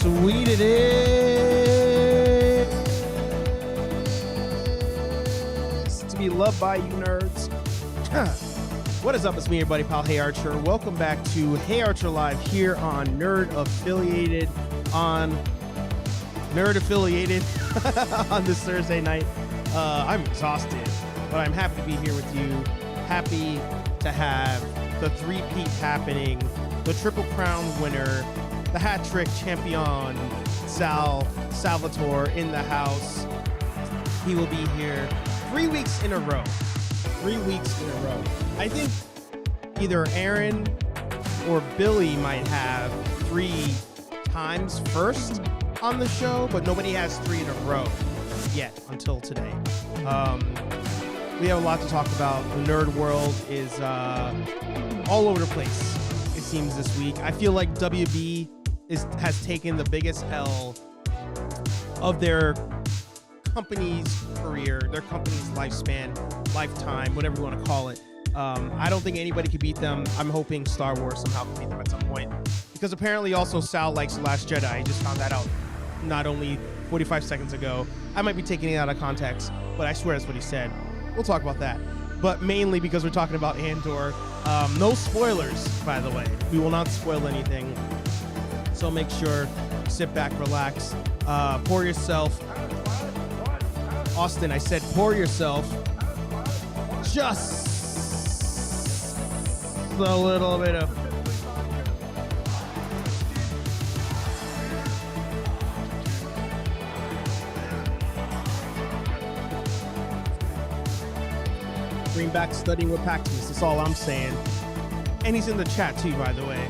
sweet it is to be loved by you nerds. What is up? It's me, your buddy pal, HeyArcher. Welcome back to HeyArcher Live here on Nerd Affiliated on this Thursday night. I'm exhausted, but I'm happy to be here with you. Happy to have the three-peat happening, the Triple Crown winner, the hat trick champion, Salvatore in the house. He will be here 3 weeks in a row. 3 weeks in a row. I think either Aaron or Billy might have 3 times first on the show, but nobody has 3 in a row yet until today. We have a lot to talk about. The nerd world is all over the place, it seems, this week. I feel like WB has taken the biggest L of their company's career, their company's lifespan, lifetime, whatever you want to call it. I don't think anybody could beat them. I'm hoping Star Wars somehow can beat them at some point, because apparently also Sal likes The Last Jedi. I just found that out not only 45 seconds ago. I might be taking it out of context, but I swear that's what he said. We'll talk about that, but mainly because we're talking about Andor. No spoilers, by the way. We will not spoil anything, so make sure, sit back, relax, pour yourself. Austin, I said pour yourself just a little bit of Greenback studying with Paxmus. That's all I'm saying. And he's in the chat too, by the way.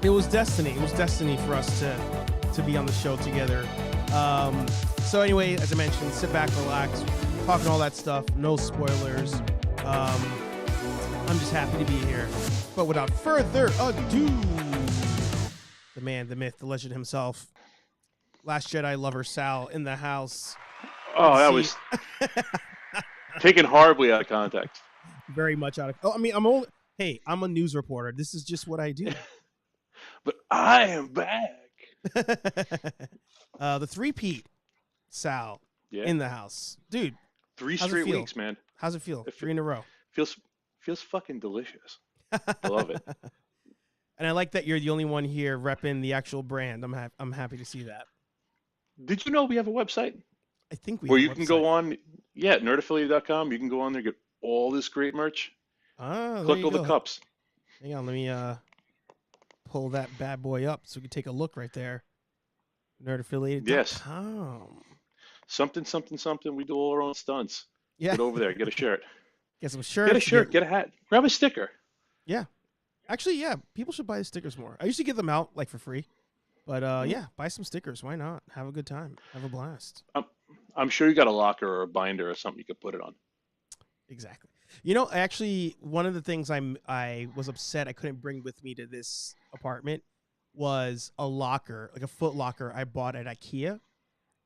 It was destiny. It was destiny for us to be on the show together. So anyway, as I mentioned, sit back, relax, talking all that stuff. No spoilers. I'm just happy to be here. But without further ado, the man, the myth, the legend himself, Last Jedi lover Sal in the house. Oh, that was taken horribly out of context. Very much out of. Oh, I mean, I'm a news reporter. This is just what I do. But I am back. The three-peat Sal in the house, dude. 3 straight weeks, man. How's it feel? 3 in a row. Feels fucking delicious. I love it. And I like that you're the only one here repping the actual brand. I'm happy to see that. Did you know we have a website? I think we. Where you can go on, nerdaffiliated.com. You can go on there, get all this great merch. Collect all the cups. Hang on, let me pull that bad boy up so we can take a look right there. Nerdaffiliated.com. Yes. Something. We do all our own stunts. Yeah. Get over there. Get a shirt. Get some shirts. Get a shirt. Get a hat. Grab a sticker. Yeah. Actually, yeah. People should buy the stickers more. I used to give them out like for free, but yeah, buy some stickers. Why not? Have a good time. Have a blast. I'm sure you got a locker or a binder or something you could put it on. Exactly. You know, actually, one of the things I was upset I couldn't bring with me to this apartment was a locker, like a foot locker I bought at IKEA.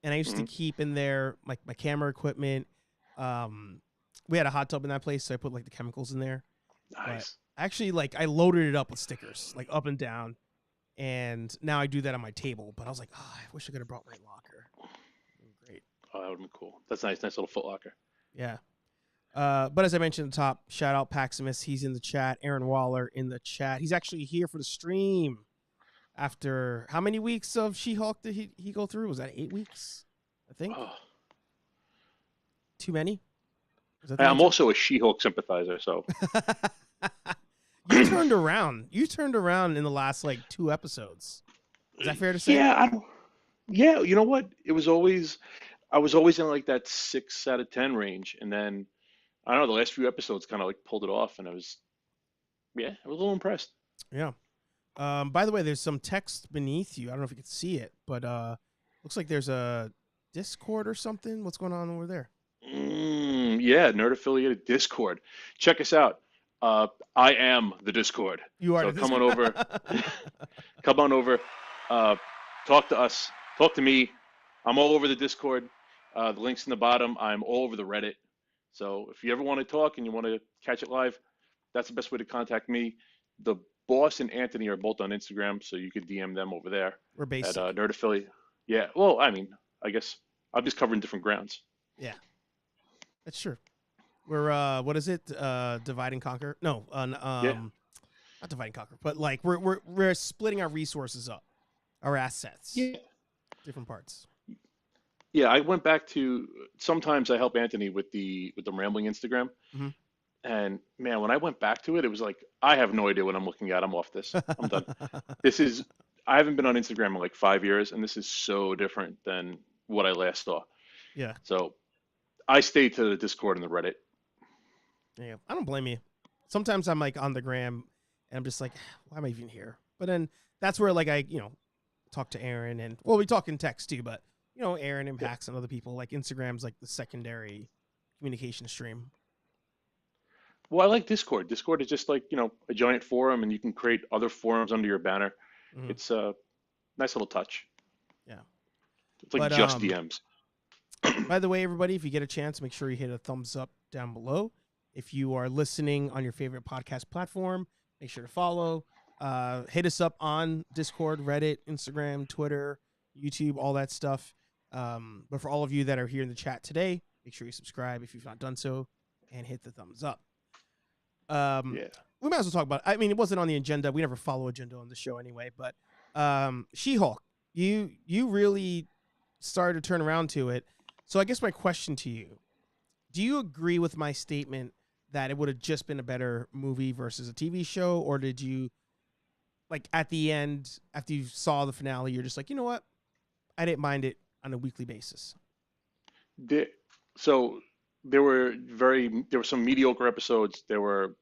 And I used to keep in there like my camera equipment. We had a hot tub in that place, so I put like the chemicals in there. Nice. But actually, like I loaded it up with stickers, like up and down. And now I do that on my table. But I was like, oh, I wish I could have brought my locker. Great. Oh, that would be cool. That's nice. Nice little foot locker. Yeah. But as I mentioned at the top, shout out Paximus. He's in the chat. Aaron Waller in the chat. He's actually here for the stream. After how many weeks of She-Hulk did he go through? Was that 8 weeks? I think. Oh. Too many? I'm also a She-Hulk sympathizer, so. You turned around. You turned around in the last like 2 episodes. Is that fair to say? Yeah. Yeah. You know what? I was always in like that 6 out of 10 range, and then I don't know. The last few episodes kind of like pulled it off, and I was a little impressed. Yeah. By the way, there's some text beneath you. I don't know if you can see it, but looks like there's a Discord or something. What's going on over there? Yeah, Nerd Affiliated Discord. Check us out. I am the Discord. You are. So come on over. Come on over. Talk to us. Talk to me. I'm all over the Discord. The link's in the bottom. I'm all over the Reddit. So if you ever want to talk and you want to catch it live, that's the best way to contact me. The boss and Anthony are both on Instagram, so you could DM them over there We're at basic. Nerd Affiliate. Yeah. Well, I mean, I guess I'm just covering different grounds. Yeah, that's true. We're what is it? Divide and conquer? No, Yeah. not divide and conquer, but like we're splitting our resources up, our assets, Yeah. different parts. Yeah. I went back to sometimes I help Anthony with the rambling Instagram. Hmm. And man, when I went back to it, it was like I have no idea what I'm looking at. I'm off this. I'm done. This is I haven't been on Instagram in like 5 years, and this is so different than what I last saw. Yeah, So I stay to the Discord and the Reddit. yeah. I don't blame you. Sometimes I'm like on the gram, and I'm just like, why am I even here? But then that's where like I talk to Aaron, and well, we talk in text too, but Aaron Yeah. impacts on other people. Like Instagram's like the secondary communication stream. Well, I like Discord. Discord is just like, a giant forum, and you can create other forums under your banner. Hmm. It's a nice little touch. Yeah. It's like But just DMs. by the way, everybody, if you get a chance, make sure you hit a thumbs up down below. If you are listening on your favorite podcast platform, make sure to follow. Hit us up on Discord, Reddit, Instagram, Twitter, YouTube, all that stuff. But for all of you that are here in the chat today, make sure you subscribe if you've not done so, and hit the thumbs up. Yeah. We might as well talk about. I mean, it wasn't on the agenda. We never follow agenda on the show anyway. But She-Hulk, you really started to turn around to it. So I guess my question to you: do you agree with my statement that it would have just been a better movie versus a TV show, or did you like at the end after you saw the finale, you're just like, you know what, I didn't mind it on a weekly basis? The, so there were some mediocre episodes. There were,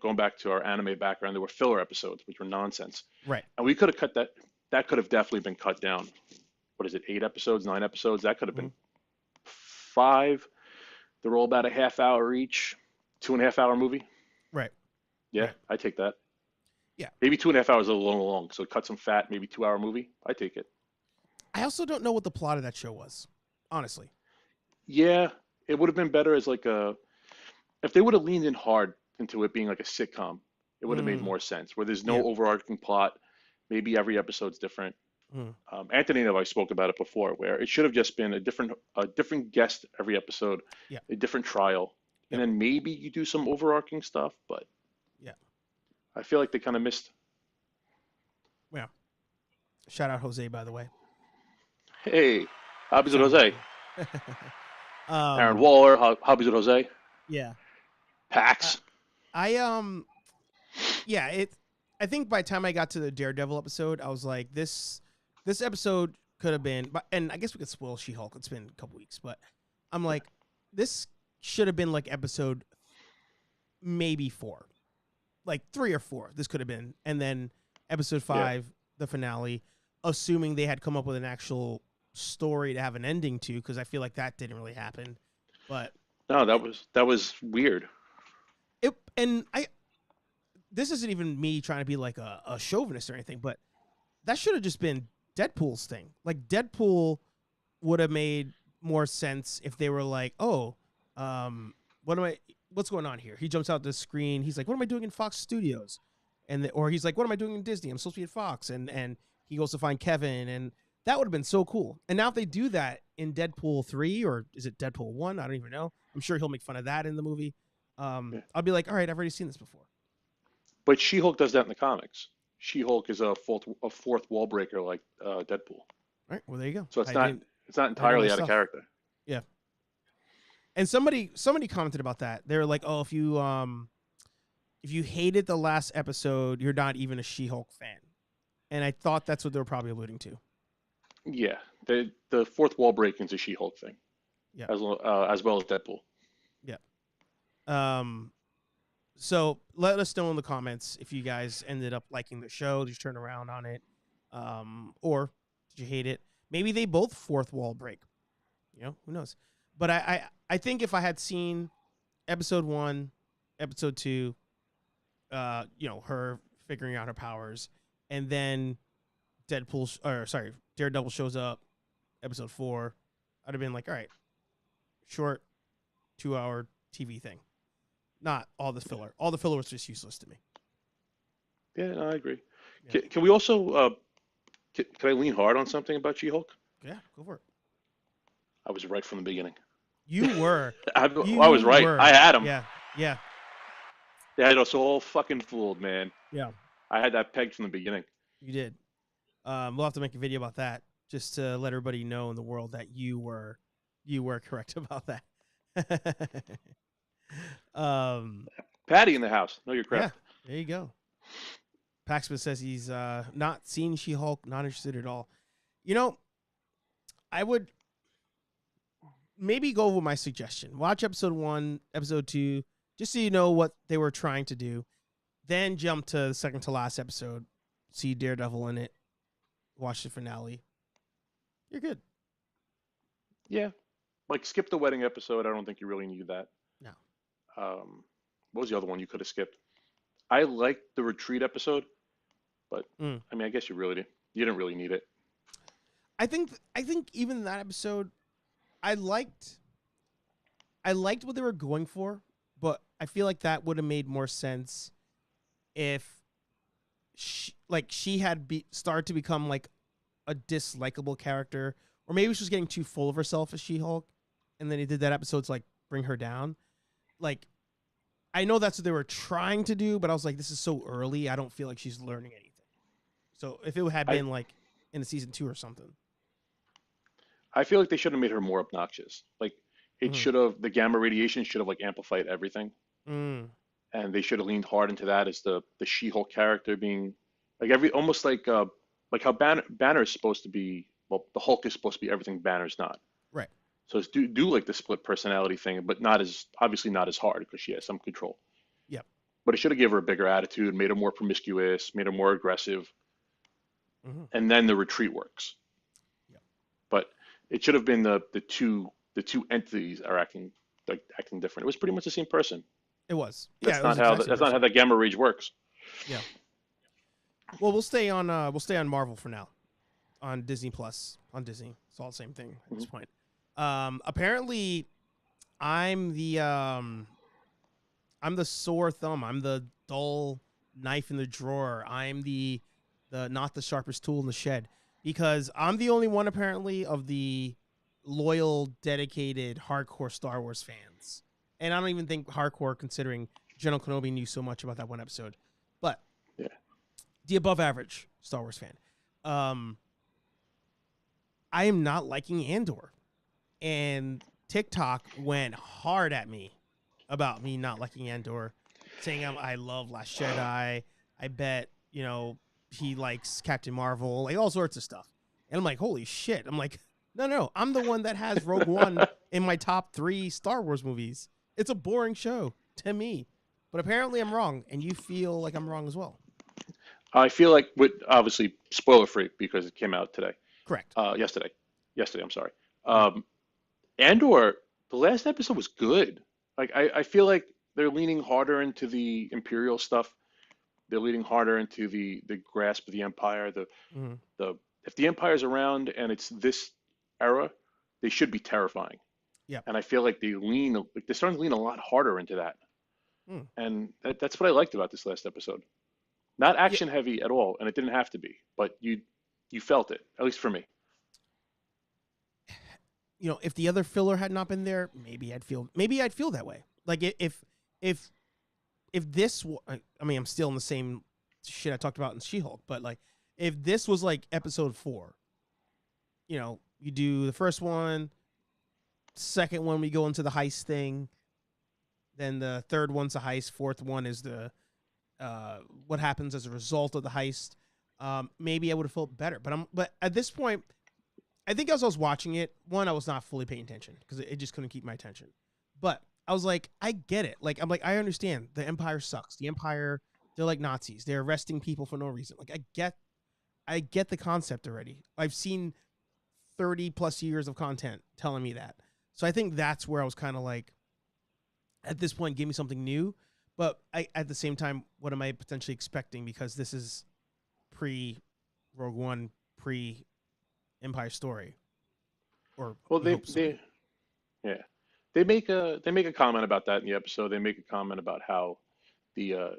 going back to our anime background, there were filler episodes, which were nonsense. Right. And we could have cut that. That could have definitely been cut down. What is it? 8 episodes, 9 episodes? That could have Mm-hmm. been 5. They're all about a half hour each, 2.5 hour movie. Right. Yeah, Right. I take that. Yeah. Maybe 2.5 hours is a little long, so cut some fat. Maybe 2 hour movie. I take it. I also don't know what the plot of that show was, honestly. Yeah, it would have been better as like if they would have leaned in hard into it being like a sitcom, it would have made Mm, more sense. Where there's no yeah. overarching plot, maybe every episode's different. Mm, Anthony and I spoke about it before, where it should have just been a different guest every episode, yeah. a different trial, and Yep. then maybe you do some overarching stuff. But Yeah. I feel like they kind of missed. Yeah. Shout out Jose, by the way. Hey, hobbies with Shout out Jose, Jose. Aaron Waller, hobbies with Jose, Yeah. Pax. I yeah, I think by the time I got to the Daredevil episode, I was like, this episode could have been, and I guess we could spoil She-Hulk. It's been a couple weeks, but I'm like, this should have been like episode maybe 4, like 3 or 4. This could have been, and then episode 5, the finale, assuming they had come up with an actual story to have an ending to, because I feel like that didn't really happen. But No, that was weird. this isn't even me trying to be like a chauvinist or anything, but that should have just been Deadpool's thing. Like Deadpool would have made more sense if they were like, oh, what's going on here? He jumps out the screen. He's like, what am I doing in Fox Studios? Or he's like, what am I doing in Disney? I'm supposed to be at Fox. And he goes to find Kevin, and that would have been so cool. And now if they do that in Deadpool 3, or is it Deadpool 1? I don't even know. I'm sure he'll make fun of that in the movie. Yeah. I'll be like, all right, I've already seen this before. But She-Hulk does that in the comics. She-Hulk is a fourth wall breaker like Deadpool. All right, well, there you go. So it's not entirely out of character. Yeah. And somebody commented about that. They were like, "Oh, if you hated the last episode, you're not even a She-Hulk fan." And I thought that's what they were probably alluding to. Yeah, the fourth wall breaking is a She-Hulk thing. Yeah. As well as Deadpool. Yeah. So let us know in the comments if you guys ended up liking the show. Did you turn around on it? Or did you hate it? Maybe they both fourth wall break. Who knows? But I think if I had seen episode 1, episode 2, her figuring out her powers, and then Daredevil shows up, episode 4, I'd have been like, all right, short 2-hour TV thing. Not all the filler. All the filler was just useless to me. Yeah, no, I agree. Yeah. Can we also can I lean hard on something about She-Hulk? Yeah, go for it. I was right from the beginning. You were. I was You right. I were. had him. Yeah. Yeah. They had us all fucking fooled, man. Yeah. I had that pegged from the beginning. You did. We'll have to make a video about that just to let everybody know in the world that you were correct about that. um, Patty in the house. Know your yeah, craft. there you go. Paxman says he's not seen She-Hulk, not interested at all. You know, I would maybe go with my suggestion. Watch episode 1, episode 2, just so you know what they were trying to do. Then jump to the second to last episode, see Daredevil in it, watch the finale. You're good. Yeah. Like skip the wedding episode. I don't think you really need that. No. What was the other one you could have skipped? I liked the retreat episode, but I mean, I guess you didn't really need it. I think even that episode, I liked what they were going for, but I feel like that would have made more sense if she had started to become like a dislikable character, or maybe she was getting too full of herself as She-Hulk, and then he did that episode to like bring her down. Like, I know that's what they were trying to do, but I was like, this is so early. I don't feel like she's learning anything. So if it had been like in a season 2 or something, I feel like they should have made her more obnoxious. Like it should have the gamma radiation should have like amplified everything, and they should have leaned hard into that as the She-Hulk character being like almost like how Banner is supposed to be. Well, the Hulk is supposed to be everything Banner's not. right? So it's do like the split personality thing, but not as obviously not as hard because she has some control. Yep. But it should have given her a bigger attitude, made her more promiscuous, made her more aggressive, and then the retreat works. Yep. But it should have been the two entities are acting different. It was pretty much the same person. It was. That's Yeah, not how that's not how that gamma rage works. Yeah. Well, we'll stay on Marvel for now, on Disney Plus, on Disney. It's all the same thing at this point. Apparently, I'm the sore thumb. I'm the dull knife in the drawer. I'm the not the sharpest tool in the shed, because I'm the only one apparently of the loyal, dedicated, hardcore Star Wars fans. And I don't even think hardcore, considering General Kenobi knew so much about that one episode. But yeah, the above average Star Wars fan. I am not liking Andor. And TikTok went hard at me about me not liking Andor, saying I love Last Jedi. I bet, he likes Captain Marvel, like all sorts of stuff. And I'm like, holy shit. I'm like, no, I'm the one that has Rogue One in my top 3 Star Wars movies. It's a boring show to me. But apparently I'm wrong, and you feel like I'm wrong as well. I feel like obviously spoiler free because it came out today. Correct. Yesterday, I'm sorry. Andor, the last episode was good. Like I feel like they're leaning harder into the Imperial stuff. They're leaning harder into the grasp of the Empire. The if the Empire's around and it's this era, they should be terrifying. Yeah. And I feel like they're starting to lean a lot harder into that. And that's what I liked about this last episode. Not action heavy at all, and it didn't have to be, but you felt it, at least for me. If the other filler had not been there, maybe I'd feel that way. Like if this, I mean, I'm still in the same shit I talked about in She-Hulk, but like if this was like episode 4, you do the first one, second one we go into the heist thing, then the third one's a heist, fourth one is the what happens as a result of the heist. Maybe I would have felt better, but at this point, I think as I was watching it, I was not fully paying attention because it just couldn't keep my attention. But I was like, I get it. Like, I'm like, I understand. The Empire sucks. The Empire, they're like Nazis. They're arresting people for no reason. Like, I get the concept already. I've seen 30 plus years of content telling me that. So I think that's where I was kind of like, at this point, give me something new. But at the same time, what am I potentially expecting? Because this is pre-Rogue One, pre-Empire story. They make a comment about that in the episode. They make a comment about how the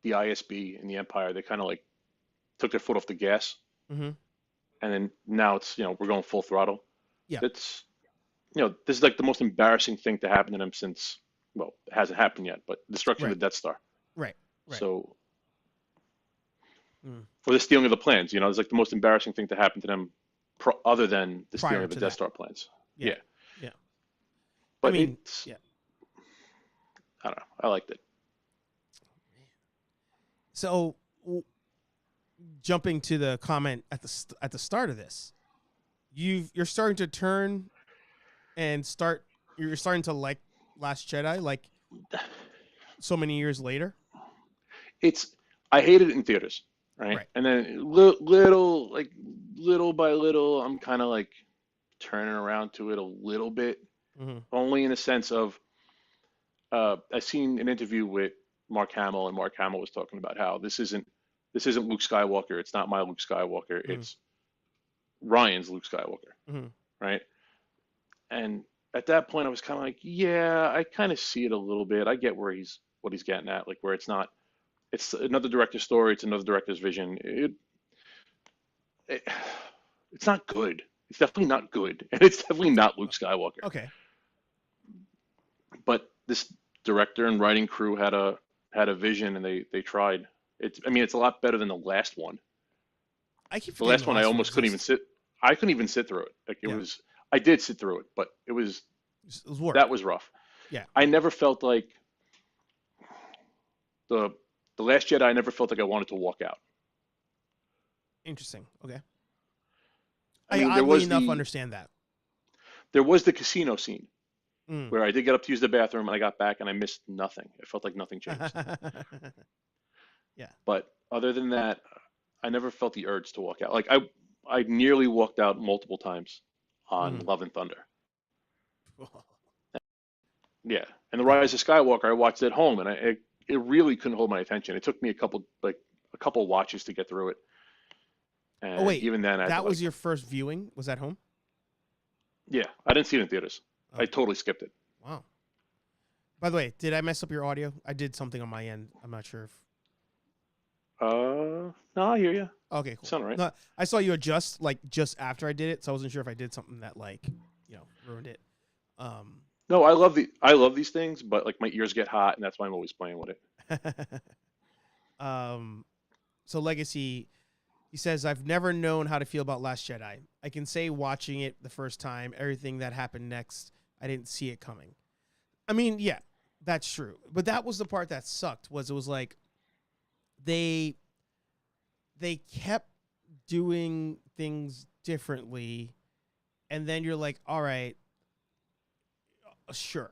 the ISB and the Empire, they kind of like took their foot off the gas, Mm-hmm. and then now it's we're going full throttle. Yeah. That's this is like the most embarrassing thing to happen to them since, well, it hasn't happened yet, but destruction of Right. the Death Star. Right. Right. So, Mm. or the stealing of the plans, it's like the most embarrassing thing to happen to them, other than the stealing Prior of the to Death that. Star plans. Yeah. Yeah, Yeah. I but mean, it's yeah. I don't know. I liked it. So, jumping to the comment at the start of this, you're starting to turn and start. You're starting to like Last Jedi, like so many years later. It's I hated it in theaters, right? Right. And then little by little, I'm kind of like turning around to it a little bit, Mm-hmm. only in the sense of I seen an interview with Mark Hamill, and Mark Hamill was talking about how this isn't Luke Skywalker. It's not my Luke Skywalker. Mm-hmm. It's Ryan's Luke Skywalker, Mm-hmm. right? And at that point, I was kind of like, yeah, I kind of see it a little bit. I get what he's getting at, like where it's another director's story, it's another director's vision. It it's not good. It's definitely not good, and it's definitely not Luke Skywalker. Okay. But this director and writing crew had a vision, and they tried. It's a lot better than the last one. I keep The forgetting last one I almost couldn't even exists. sit. I couldn't even sit through it. Like it Yeah. was. I did sit through it, but It was work. that was rough. Yeah. I never felt like the the Last Jedi. I never felt like I wanted to walk out. Interesting. Okay. I I mean, oddly enough understand that. there was the casino scene Mm. where I did get up to use the bathroom, and I got back and I missed nothing. It felt like nothing changed. Yeah. But other than that, I never felt the urge to walk out. Like I nearly walked out multiple times on Mm. Love and Thunder. Yeah, and the Rise of Skywalker I watched at home, and it really couldn't hold my attention. It took me a couple watches to get through it, Oh and wait, even then I had to that was like, your first viewing? Was at home? yeah, I didn't see it in theaters. Oh. I totally skipped it. Wow. By the way, did I mess up your audio? I did something on my end. I'm not sure if. No, I hear you. Okay, cool. Sound right. No, I saw you adjust like just after I did it, so I wasn't sure if I did something that ruined it. No, I love these things, but like my ears get hot, and that's why I'm always playing with it. So Legacy, he says, I've never known how to feel about Last Jedi. I can say watching it the first time, everything that happened next, I didn't see it coming. I mean, yeah, that's true. But that was the part that sucked, it was like they kept doing things differently, and then you're like, all right, sure,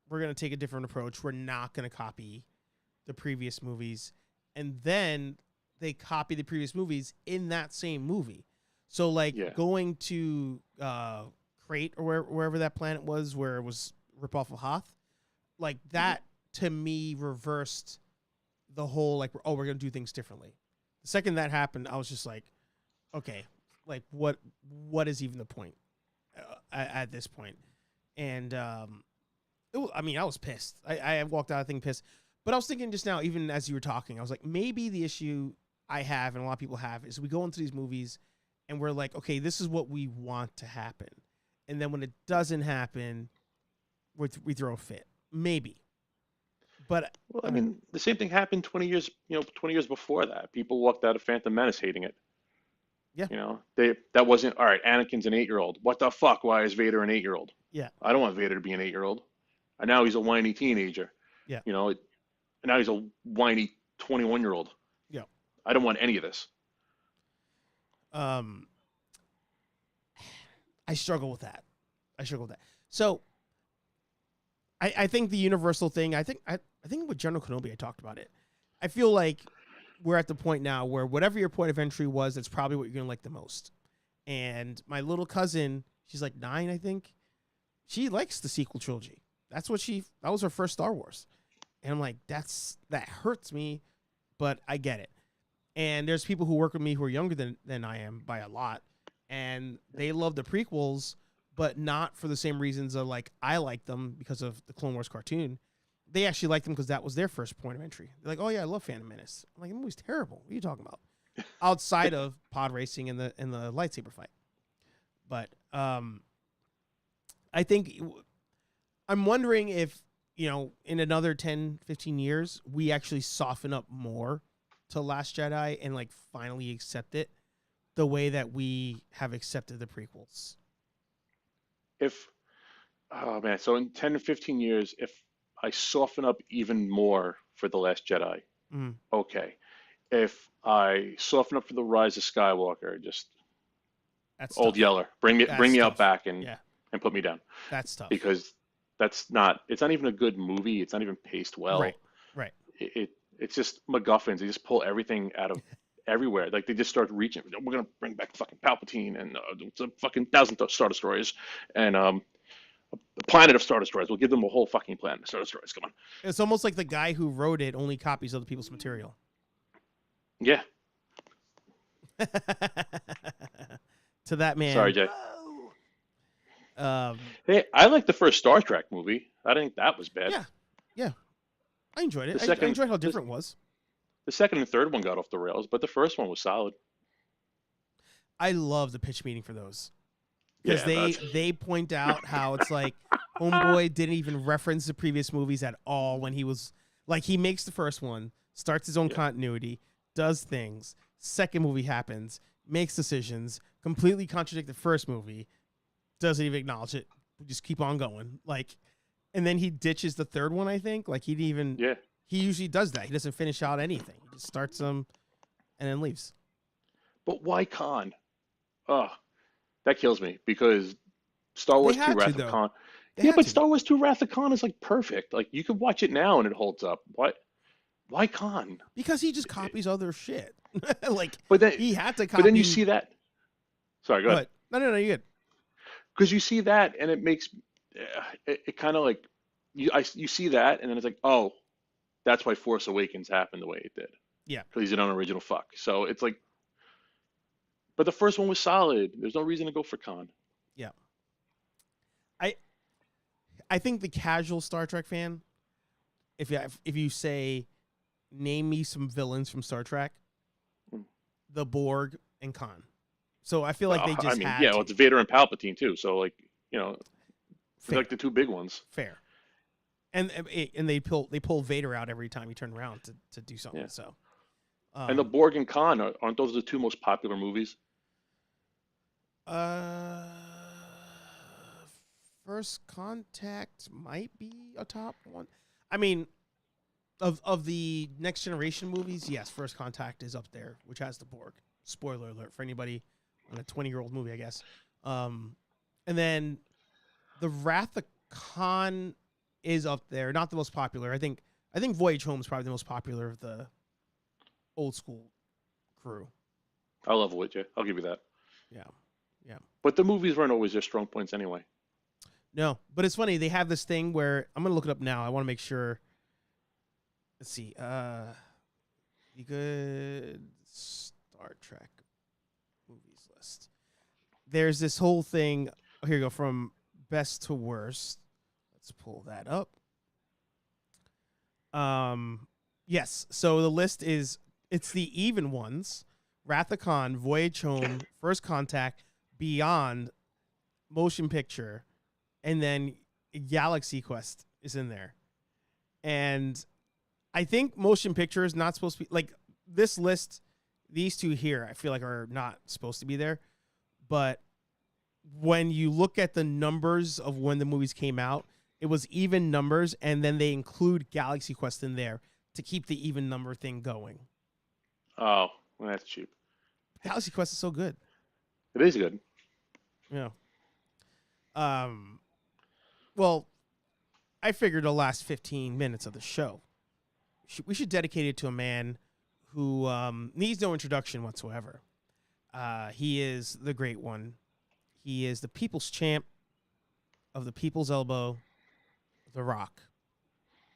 we're going to take a different approach. We're not going to copy the previous movies. And then they copy the previous movies in that same movie. So like going to Crate or wherever that planet was where it was ripoff of Hoth, like that to me reversed the whole like, oh, we're going to do things differently. The second that happened, I was just like, okay, like what is even the point at this point? And I was pissed. I walked out of the thing pissed. But I was thinking just now, even as you were talking, I was like, maybe the issue I have and a lot of people have is we go into these movies and we're like, okay, this is what we want to happen. And then when it doesn't happen, we throw a fit. Maybe. But Well, I mean, the same thing happened 20 years, 20 years before that. People walked out of Phantom Menace hating it. Yeah. That wasn't, all right, Anakin's an 8-year-old. What the fuck? Why is Vader an 8-year-old? Yeah. I don't want Vader to be an 8-year-old. And now he's a whiny teenager. Yeah. And now he's a whiny 21-year-old. Yeah. I don't want any of this. I struggle with that. So I think the universal thing, I think with General Kenobi, I talked about it. I feel like we're at the point now where whatever your point of entry was, that's probably what you're going to like the most. And my little cousin, she's like 9, I think. She likes the sequel trilogy. That was her first Star Wars. And I'm like, that hurts me, but I get it. And there's people who work with me who are younger than I am by a lot. And they love the prequels, but not for the same reasons of like, I like them because of the Clone Wars cartoon. they actually liked them because that was their first point of entry. They're like, oh yeah, I love Phantom Menace. I'm like, the movie's terrible. What are you talking about? Outside of pod racing and the lightsaber fight. But I think I'm wondering if, in another 10, 15 years, we actually soften up more to Last Jedi and like finally accept it the way that we have accepted the prequels. Oh man, so in 10 to 15 years, if I soften up even more for The Last Jedi, okay. If I soften up for The Rise of Skywalker, just That's old tough. Yeller, bring me out back and put me down. That's tough. Because it's not even a good movie. It's not even paced well. Right. It's just MacGuffins. They just pull everything out of everywhere. Like they just start reaching. We're gonna bring back fucking Palpatine and some fucking 1,000 Star Destroyers and a planet of Star Destroyers. We'll give them a whole fucking planet of Star Destroyers. Come on. It's almost like the guy who wrote it only copies other people's material. Yeah. To that man. Sorry, Jay. Um, Hey, I like the first Star Trek movie. I didn't think that was bad. Yeah. I enjoyed it. I enjoyed how different it was. The second and third one got off the rails, but the first one was solid. I love the pitch meeting for those. Because they point out how it's like Homeboy didn't even reference the previous movies at all when he was like he makes the first one, starts his own continuity, does things, second movie happens, makes decisions, completely contradict the first movie, doesn't even acknowledge it. We just keep on going. Like, and then he ditches the third one, I think. Like he usually does that. He doesn't finish out anything. He just starts them and then leaves. But why Khan? Oh, that kills me because Star Wars 2 Wrath of Khan. Yeah, but Star Wars 2 Wrath of Khan is like perfect. Like you could watch it now and it holds up. Why Khan? Because he just copies other shit. Like, but then he had to copy. But then you see that. Sorry, go ahead. No, you're good. Because you see that and it makes it kind of like you see that and then it's like, oh, that's why Force Awakens happened the way it did. Yeah. Because he's an unoriginal fuck. So it's like, but the first one was solid. There's no reason to go for Khan. Yeah. I think the casual Star Trek fan, if you say, name me some villains from Star Trek, the Borg and Khan. So I feel like they just had well, it's Vader and Palpatine too. So like, like the two big ones. Fair. And they pull Vader out every time he turn around to do something. Yeah. So. And the Borg and Khan, aren't those the two most popular movies? First Contact might be a top one. I mean, of the Next Generation movies, yes, First Contact is up there, which has the Borg. Spoiler alert for anybody on a 20-year-old movie, I guess. And then the Wrath of Khan is up there, not the most popular. I think Voyage Home is probably the most popular of the old school crew. I love Voyage. I'll give you that. Yeah. But the movies weren't always their strong points anyway. No, but it's funny. They have this thing where I'm going to look it up now. I want to make sure. Let's see. The good Star Trek movies list. There's this whole thing. Oh, here you go. From best to worst. Let's pull that up. Yes. So the list it's the even ones. Wrath of Khan, Voyage Home, First Contact, Beyond, Motion Picture, and then Galaxy Quest is in there. And I think Motion Picture is not supposed to be like this list. These two here, I feel like are not supposed to be there. But when you look at the numbers of when the movies came out, it was even numbers, and then they include Galaxy Quest in there to keep the even number thing going. Oh, well, that's cheap. Galaxy Quest is so good. It is good. Yeah. Well, I figured the last 15 minutes of the show, we should dedicate it to a man who needs no introduction whatsoever. He is the great one. He is the people's champ of the people's elbow, The Rock.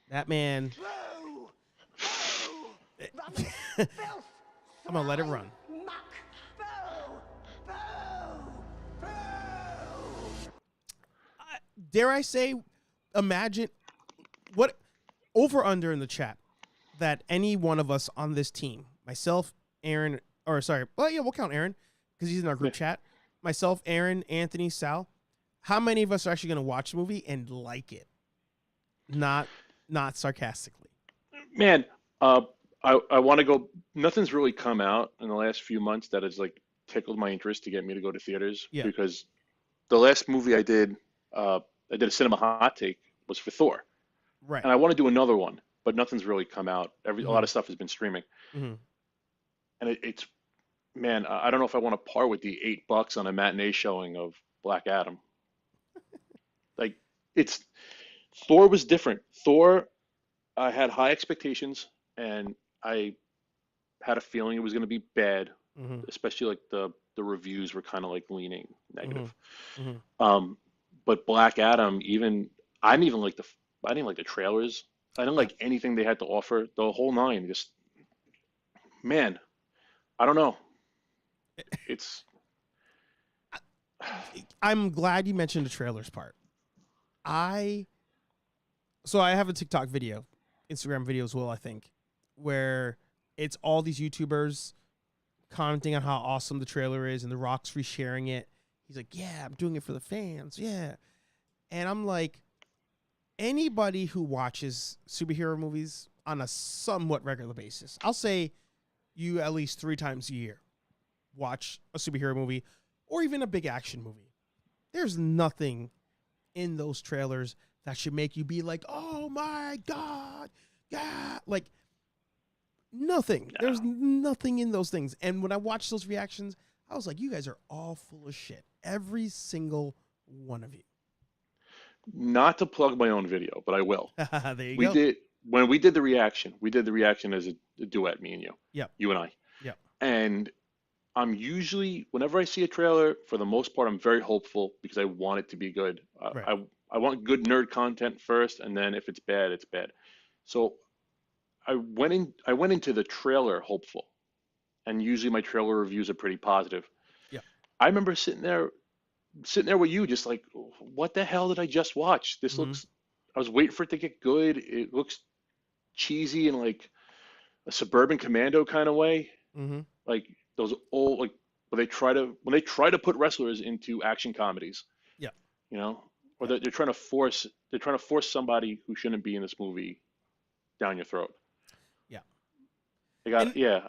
That man. I'm going to let it run. Dare I say, imagine what over under in the chat that any one of us on this team, myself, Aaron, or sorry, well, yeah, we'll count Aaron because he's in our group chat. Myself, Aaron, Anthony, Sal. How many of us are actually going to watch the movie and like it? Not sarcastically. Man, I want to go. Nothing's really come out in the last few months that has like tickled my interest to get me to go to theaters. Yeah. Because the last movie I did a cinema hot take was for Thor, Right. and I want to do another one, but nothing's really come out. A lot Mhm. of stuff has been streaming, Mhm. and it's man, I don't know if I want to par with the $8 on a matinee showing of Black Adam. Like it's Thor was different. Thor, I had high expectations, and I had a feeling it was going to be bad, Mhm. especially like the reviews were kind of like leaning negative. Mhm. But Black Adam, I didn't even like I didn't like the trailers. I didn't Yeah. like anything they had to offer. The whole nine, just man, I don't know. It's I'm glad you mentioned the trailers part. So I have a TikTok video, Instagram video as well, I think, where it's all these YouTubers commenting on how awesome the trailer is, and The Rock's resharing it. He's like, "Yeah, I'm doing it for the fans, yeah." And I'm like, anybody who watches superhero movies on a somewhat regular basis, I'll say you at least 3 times a year watch a superhero movie or even a big action movie. There's nothing in those trailers that should make you be like, "Oh my God, yeah." Like, nothing. no. There's nothing in those things. And when I watched those reactions, I was like, you guys are all full of shit. Every single one of you. Not to plug my own video, but I will. There you We go. did when we did the reaction. We did the reaction as a duet, me and you, Yep. you and I. Yep. And I'm usually, whenever I see a trailer, for the most part, I'm very hopeful because I want it to be good. Right. I want good nerd content first, and then if it's bad, it's bad. So I went into the trailer hopeful, and usually my trailer reviews are pretty positive. Yep. I remember sitting there with you, just like, what the hell did I just watch? This Mm-hmm. looks. I was waiting for it to get good. It looks cheesy in like a suburban commando kind of way, Mm-hmm. like those old like when they try to put wrestlers into action comedies, Yep. you know, or Yep. they're trying to force somebody who shouldn't be in this movie down your throat. Yeah. And I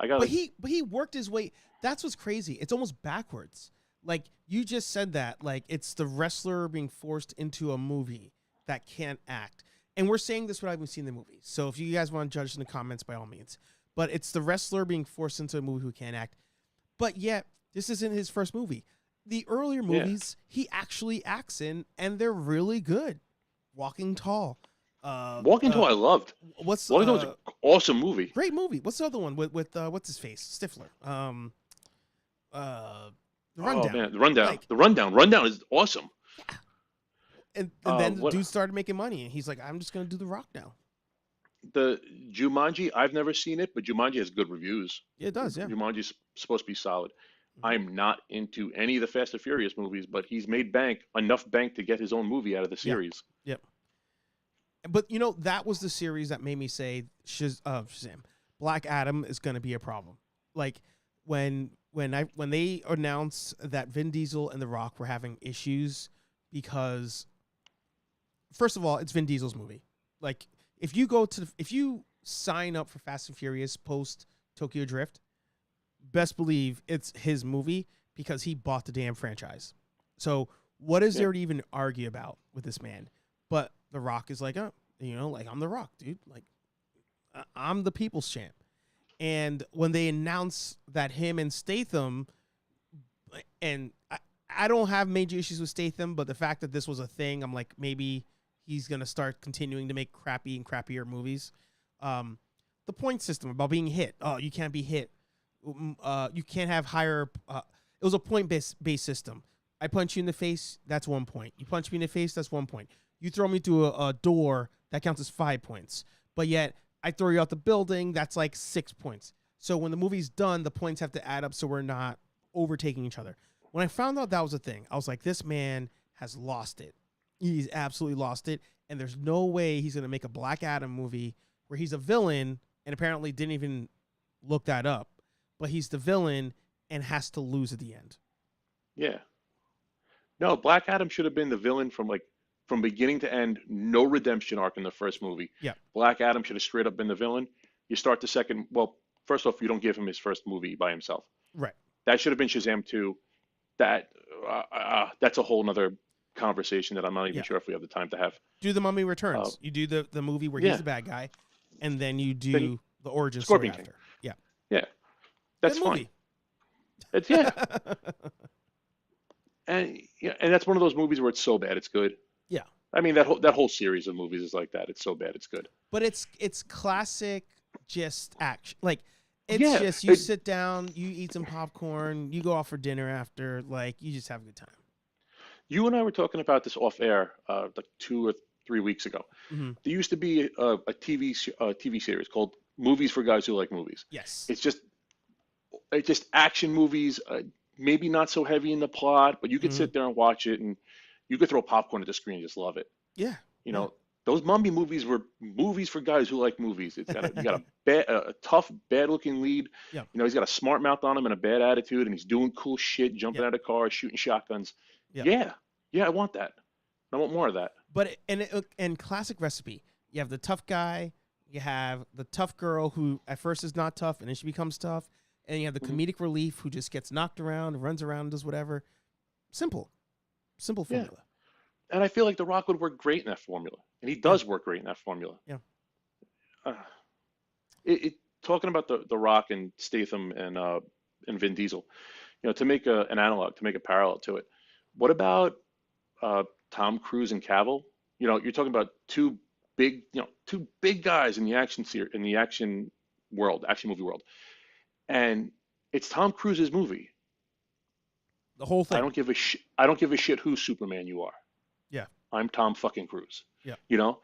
got but like he worked his way. That's what's crazy. It's almost backwards. Like you just said that, like it's the wrestler being forced into a movie that can't act. And we're saying this without even seeing the movie. So if you guys want to judge in the comments, by all means. But it's the wrestler being forced into a movie who can't act. But yet, this isn't his first movie. The earlier movies he actually acts in, and they're really good. Walking Tall. Walking Tall I loved. What's Walking Tall was an awesome movie. great movie? What's the other one with what's his face? Stifler. The Oh Rundown. man, the Rundown. Like, The Rundown. Rundown is awesome. and then the What dude started making money, and he's like, "I'm just gonna do The Rock now." the Jumanji, I've never seen it, but Jumanji has good reviews. Yeah, it does. Yeah. Jumanji's supposed to be solid. Mhm. I'm not into any of the Fast and Furious movies, but he's made enough bank to get his own movie out of the Yeah. series. Yep. But you know, that was the series that made me say Shazam. Black Adam is going to be a problem. Like when they announced that Vin Diesel and The Rock were having issues because first of all, it's Vin Diesel's movie. Like if you sign up for Fast and Furious post Tokyo Drift, best believe it's his movie because he bought the damn franchise. So what is Yeah. there to even argue about with this man? But The Rock is like, oh, like I'm The Rock, dude. Like I'm the people's champ. And when they announced that him and Statham, and I don't have major issues with Statham, but the fact that this was a thing, I'm like, maybe he's going to start continuing to make crappy and crappier movies. The point system about being hit. Oh, you can't be hit. You can't have higher. It was a point-based system. I punch you in the face, that's 1 point. You punch me in the face, that's 1 point. You throw me through a door, that counts as 5 points. But yet, I throw you out the building, that's like 6 points. So when the movie's done, the points have to add up so we're not overtaking each other. When I found out that was a thing, I was like, this man has lost it. He's absolutely lost it. and there's no way he's going to make a Black Adam movie where he's a villain and apparently didn't even look that up, but he's the villain and has to lose at the end. Yeah. No, Black Adam should have been the villain from beginning to end, no redemption arc in the first movie. Yeah. Black Adam should have straight up been the villain. You start the second, well, first off, you don't give him his first movie by himself. Right. That should have been Shazam 2. That's a whole nother conversation that I'm not even sure if we have the time to have. Do The Mummy Returns. You do the movie where he's the bad guy, and then you do the origin story Scorpion after. Yeah. Yeah. That's Good fine. movie. It's and that's one of those movies where it's so bad it's good. Yeah. I mean that whole series of movies is like that. It's so bad it's good. But it's classic just action. Like it's just you sit down, you eat some popcorn, you go out for dinner after, like you just have a good time. You and I were talking about this off air like 2 or 3 weeks ago. Mm-hmm. There used to be a TV series called Movies for Guys Who Like Movies. Yes. It's just action movies, maybe not so heavy in the plot, but you could sit there and watch it, and you could throw popcorn at the screen and just love it. Yeah. You know, those Mummy movies were movies for guys who like movies. It's got you got a tough, bad-looking lead. Yeah. You know, he's got a smart mouth on him and a bad attitude, and he's doing cool shit, jumping out of cars, shooting shotguns. Yeah, I want that. I want more of that. But and classic recipe. You have the tough guy, you have the tough girl who at first is not tough and then she becomes tough, and you have the comedic relief who just gets knocked around, runs around, does whatever. Simple formula. Yeah. And I feel like The Rock would work great in that formula, and he does work great in that formula. Yeah. Talking about the Rock and Statham and Vin Diesel, you know, to make an analog, to make a parallel to it. What about Tom Cruise and Cavill? You know, you're talking about two big guys in the action movie world, and it's Tom Cruise's movie. The whole thing. I don't give a shit who Superman you are. Yeah. I'm Tom fucking Cruise. Yeah. You know,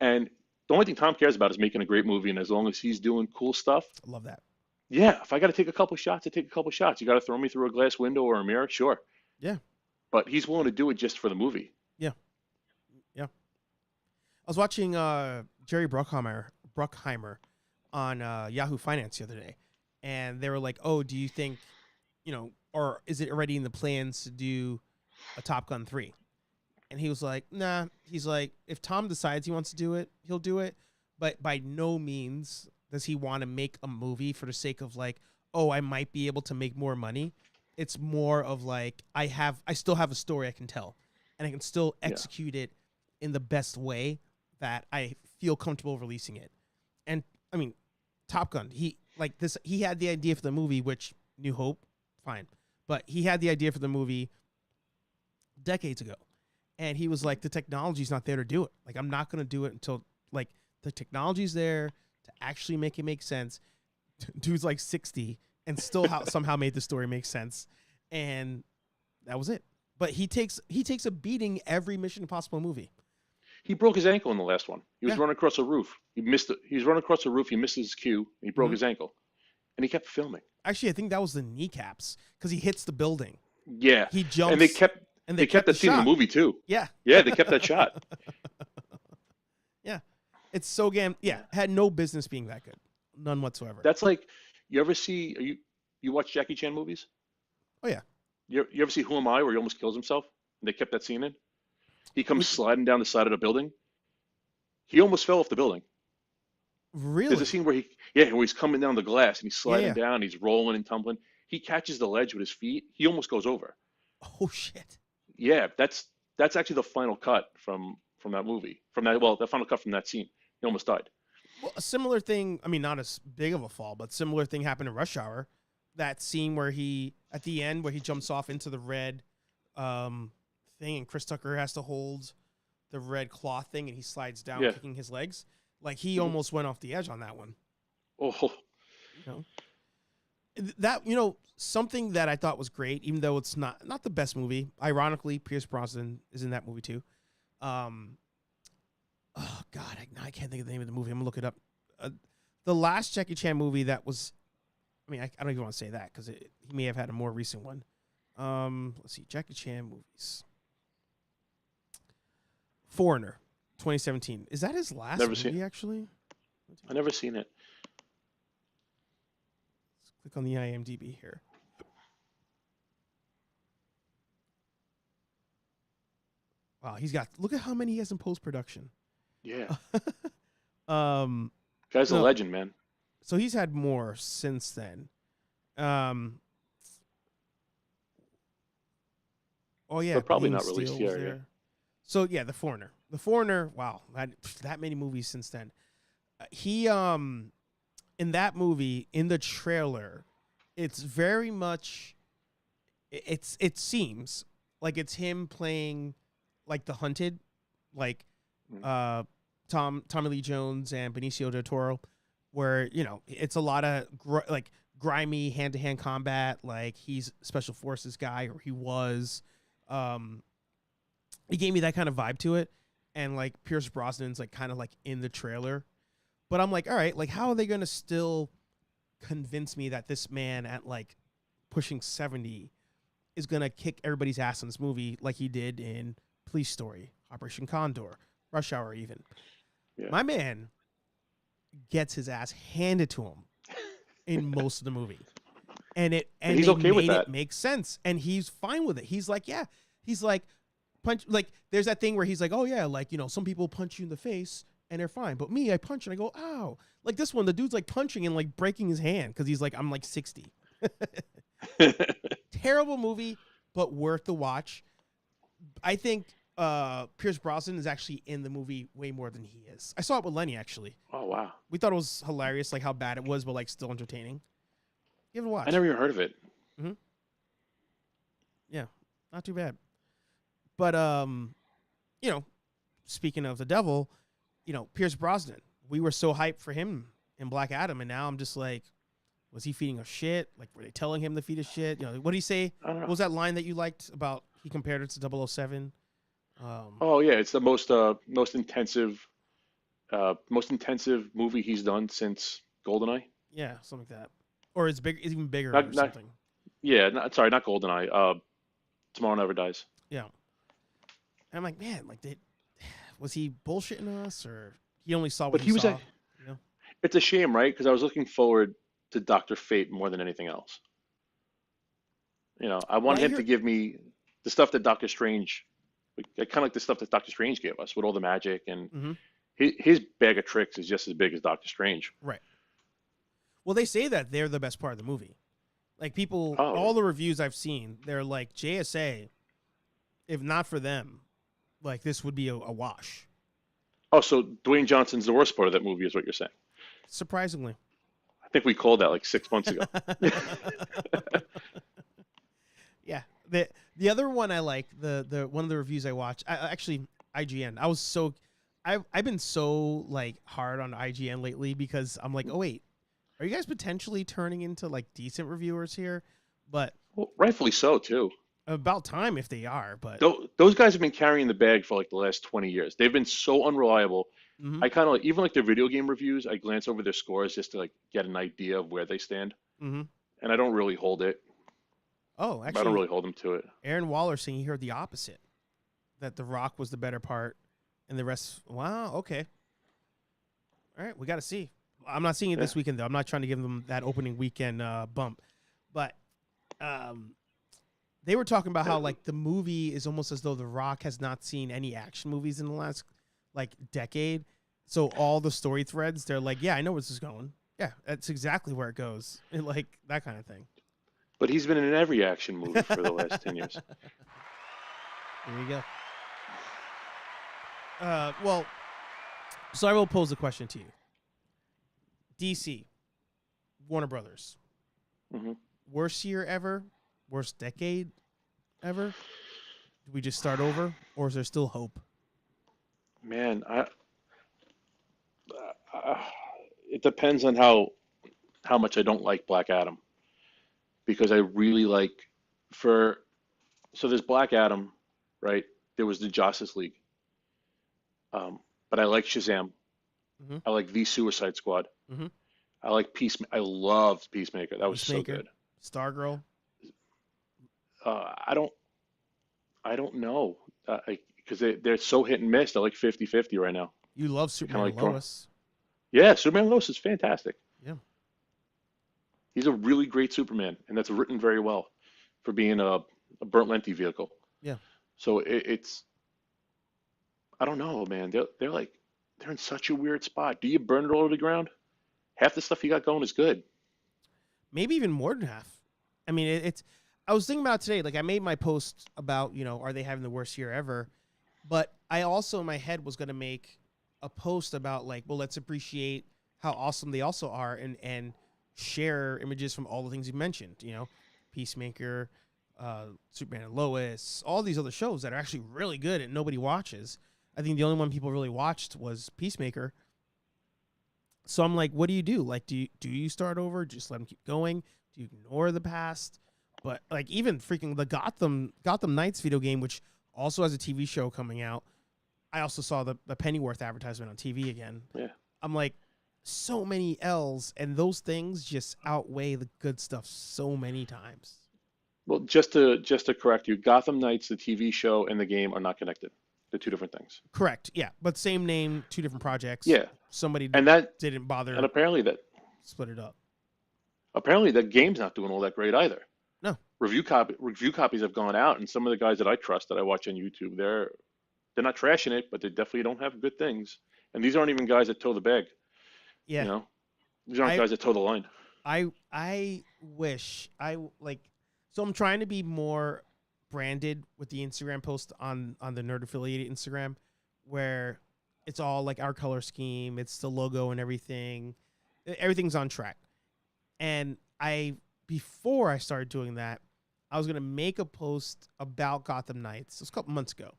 and the only thing Tom cares about is making a great movie, and as long as he's doing cool stuff, I love that. Yeah, if I got to take a couple shots, I take a couple shots. You got to throw me through a glass window or a mirror, sure. Yeah. But he's willing to do it just for the movie. Yeah. Yeah. I was watching Jerry Bruckheimer on Yahoo Finance the other day, and they were like, "Oh, do you think, you know, or is it already in the plans to do a Top Gun 3?" And he was like, "Nah." He's like, "If Tom decides he wants to do it, he'll do it, but by no means does he want to make a movie for the sake of like, oh, I might be able to make more money." It's more of like, I still have a story I can tell, and I can still execute it in the best way that I feel comfortable releasing it. And I mean, Top Gun, he had the idea for the movie, which New Hope, fine. But he had the idea for the movie decades ago. And he was like, the technology's not there to do it. Like, I'm not going to do it until like the technology's there to actually make it make sense. Dude's like 60 and still somehow made the story make sense. And that was it. But he takes a beating every Mission Impossible movie. He broke his ankle in the last one. He was running across a roof. He missed it. He was running across a roof. He missed his cue. And he broke his ankle. And he kept filming. Actually, I think that was the kneecaps because he hits the building. Yeah. He jumps. And they kept that scene in the movie too. Yeah. Yeah, they kept that shot. Yeah. It's so had no business being that good. None whatsoever. That's like, you ever see, you watch Jackie Chan movies? Oh, yeah. You ever see Who Am I, where he almost kills himself? And they kept that scene in? He comes sliding down the side of the building. He almost fell off the building. Really? There's a scene where he's coming down the glass and he's sliding down, he's rolling and tumbling. He catches the ledge with his feet. He almost goes over. Oh, shit. Yeah, that's actually the final cut from that movie. The final cut from that scene. He almost died. Well, a similar thing, I mean, not as big of a fall, but similar thing happened in Rush Hour. That scene where at the end, where he jumps off into the red thing, and Chris Tucker has to hold the red cloth thing, and he slides down, kicking his legs. Like, he almost went off the edge on that one. Oh. Something that I thought was great, even though it's not the best movie. Ironically, Pierce Brosnan is in that movie too. Oh God, I can't think of the name of the movie. I'm gonna look it up. The last Jackie Chan movie that was, I mean, I don't even want to say that because he may have had a more recent one. Let's see, Jackie Chan movies. Foreigner. 2017. Is that his last Never movie? seen. Actually, I never seen it. let's click on the IMDb here. Wow, he's got. Look at how many he has in post production. Yeah, um, guy's a no, legend, man. so he's had more since then. Um, oh yeah, But probably Being not released Still was here. Yeah. there. So yeah, The Foreigner. The Foreigner. Wow, that many movies since then. He in that movie, in the trailer, it's very much. It seems like it's him playing like The Hunted, like Mm. Tommy Lee Jones and Benicio del Toro, where it's a lot of like grimy hand to hand combat. Like he's a special forces guy, or he was. He gave me that kind of vibe to it, and like Pierce Brosnan's like kind of like in the trailer, but I'm like, all right, like how are they gonna still convince me that this man at like pushing 70 is gonna kick everybody's ass in this movie like he did in Police Story, Operation Condor, Rush Hour, even. Yeah. My man gets his ass handed to him in most of the movie, and he's they okay with made it that. make sense, and he's fine with it. He's like, yeah, he's like punch. Like there's that thing where he's like, oh yeah, like some people punch you in the face and they're fine, but me, I punch and I go, ow. Like this one, the dude's like punching and like breaking his hand because he's like, I'm like 60. Terrible movie, but worth the watch. I think Pierce Brosnan is actually in the movie way more than he is. I saw it with Lenny, actually. Oh wow. We thought it was hilarious, like how bad it was, but like still entertaining. Give it a watch. I never even heard of it. Yeah, not too bad. But speaking of the devil, Pierce Brosnan, we were so hyped for him in Black Adam, and now I'm just like, was he feeding us shit? Like, were they telling him to feed us shit? What did he say? I don't know. What was that line that you liked about he compared it to 007? Oh yeah, it's the most intensive movie he's done since GoldenEye. Yeah, something like that. Or it's big, it's even bigger or Not, something. yeah, sorry, not GoldenEye. Tomorrow Never Dies. Yeah. And I'm like, man, like, was he bullshitting us, or he only saw what But he he was saw? It's a shame, right? Because I was looking forward to Doctor Fate more than anything else. I wanted him to give me the stuff that Doctor Strange, kind of like the stuff that Doctor Strange gave us with all the magic, and his bag of tricks is just as big as Doctor Strange. Right. Well, they say that they're the best part of the movie. Like people, Oh. all the reviews I've seen, they're like JSA. If not for them, like this would be a wash. Oh, so Dwayne Johnson's the worst part of that movie, is what you're saying? Surprisingly. I think we called that like 6 months ago. Yeah. The other one I like, the one of the reviews I watched, actually IGN. I've been so like hard on IGN lately because I'm like, oh wait, are you guys potentially turning into like decent reviewers here? But Well, rightfully so too. about time if they are. But Those guys have been carrying the bag for like the last 20 years. They've been so unreliable. I kind of like, even like their video game reviews, I glance over their scores just to like get an idea of where they stand. And I don't really hold it. Oh, I don't actually, really hold them to it. Aaron Waller saying he heard the opposite, that The Rock was the better part, and the rest. Wow, okay. All right, we got to see. I'm not seeing it this weekend though. I'm not trying to give them that opening weekend bump, but they were talking about how like the movie is almost as though The Rock has not seen any action movies in the last like decade. So all the story threads, they're like, yeah, I know where this is going. Yeah, that's exactly where it goes. And like that kind of thing. But he's been in every action movie for the last 10 years. There you go. Well, so I will pose the question to you. DC, Warner Brothers, worst year ever? Worst decade ever? Do we just start over, or is there still hope? Man, it depends on how much I don't like Black Adam, because I really like so there's Black Adam, right? There was the Justice League, but I like Shazam. I like the Suicide Squad. I like I loved Peacemaker. That was so good. Stargirl. I don't know, because they're so hit and miss. They're like 50-50 right now. You love They're kind of Superman like and throwing. Lois. Yeah, Superman Lois is fantastic. Yeah. He's a really great Superman, and that's written very well for being a Burnt Lenti vehicle. Yeah. So it's I don't know, man. They're like they're in such a weird spot. Do you burn it all to the ground? Half the stuff you got going is good. Maybe even more than half. I mean, it's. I was thinking about it today. Like, I made my post about, are they having the worst year ever? But I also in my head was going to make a post about like, well, let's appreciate how awesome they also are, and share images from all the things you mentioned. Peacemaker, Superman and Lois, all these other shows that are actually really good and nobody watches. I think the only one people really watched was Peacemaker. So I'm like, what do you do? Like, do you start over? Just let them keep going? Do you ignore the past? But like, even freaking the Gotham Knights video game, which also has a TV show coming out. I also saw the Pennyworth advertisement on TV again. Yeah. I'm like, so many L's, and those things just outweigh the good stuff so many times. Well, just to correct you, Gotham Knights, the TV show, and the game are not connected. They're two different things. Correct. Yeah, but same name, two different projects. Yeah. Somebody And that didn't bother. and apparently split it up. that game's not doing all that great either. No. Review copies have gone out, and some of the guys that I trust that I watch on YouTube, they're not trashing it, but they definitely don't have good things. And these aren't even guys that toe the bag. Yeah. These aren't guys that toe the line. I wish I like. So I'm trying to be more branded with the Instagram post on the Nerd affiliated Instagram, where it's all like our color scheme, it's the logo and everything. Everything's on track. And before I started doing that, I was gonna make a post about Gotham Knights. It was a couple months ago,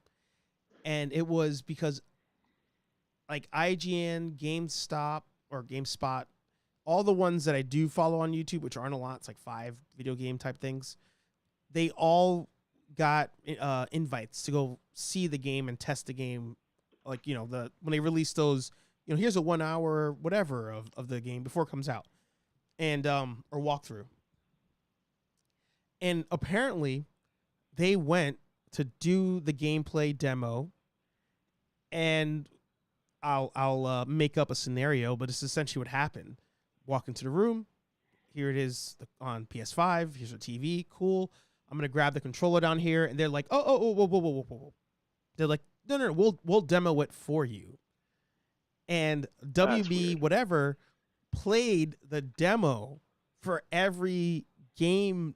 and it was because like IGN, GameSpot, all the ones that I do follow on YouTube, which aren't a lot, it's like 5 video game type things, they all got invites to go see the game and test the game. Like, when they release those, here's a 1 hour whatever of the game before it comes out, and or walkthrough. And apparently they went to do the gameplay demo, and I'll make up a scenario, but it's essentially what happened. Walk into the room. Here it is on PS5. Here's a TV. Cool. I'm gonna grab the controller down here, and they're like, oh, whoa. They're like, no, we'll demo it for you. And WB whatever played the demo for every game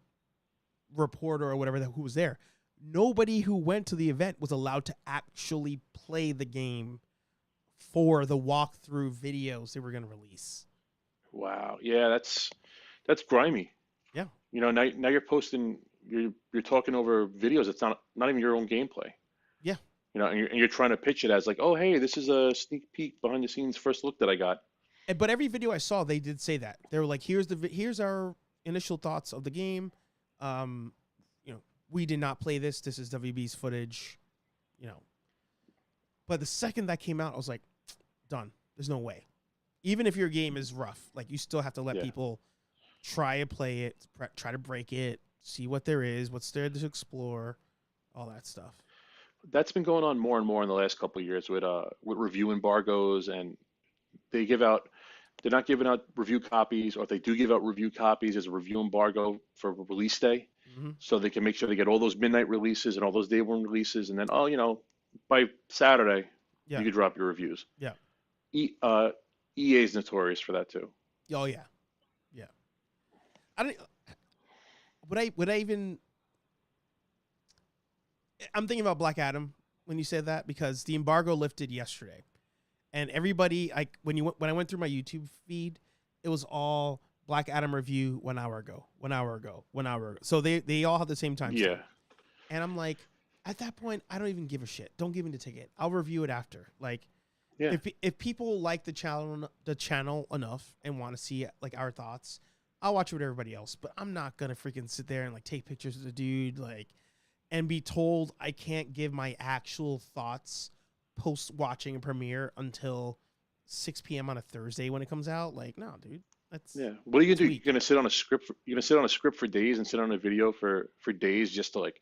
reporter or whatever who was there. Nobody who went to the event was allowed to actually play the game for the walkthrough videos they were going to release. Wow. Yeah, that's grimy. Yeah. Now you're posting, you're talking over videos. It's not even your own gameplay. Yeah. And you're trying to pitch it as like, oh, hey, this is a sneak peek behind the scenes first look that I got. But every video I saw, they did say that. They were like, here's our initial thoughts of the game. We did not play this. This is WB's footage. But the second that came out, I was like, done. There's no way. Even if your game is rough, like, you still have to let people try and play it, try to break it, see what there is, what's there to explore, all that stuff. That's been going on more and more in the last couple of years with review embargoes, and they're not giving out review copies, or if they do give out review copies, there's a review embargo for release day. Mm-hmm. So they can make sure they get all those midnight releases and all those day one releases, and then by Saturday you can drop your reviews. Yeah. EA is notorious for that too. Oh yeah. Would I even? I'm thinking about Black Adam when you said that, because the embargo lifted yesterday, and everybody, when I went through my YouTube feed, it was all Black Adam review 1 hour ago. So they all have the same time. Yeah. And I'm like, at that point, I don't even give a shit. Don't give me the ticket. I'll review it after. Like, if people like the channel enough and want to see like our thoughts, I'll watch it with everybody else. But I'm not gonna freaking sit there and like take pictures of the dude and be told I can't give my actual thoughts post watching a premiere until 6 p.m. on a Thursday when it comes out. Like, no, dude. What are you gonna do? You're gonna sit on a script. You're gonna sit on a script for days and sit on a video for days just to like,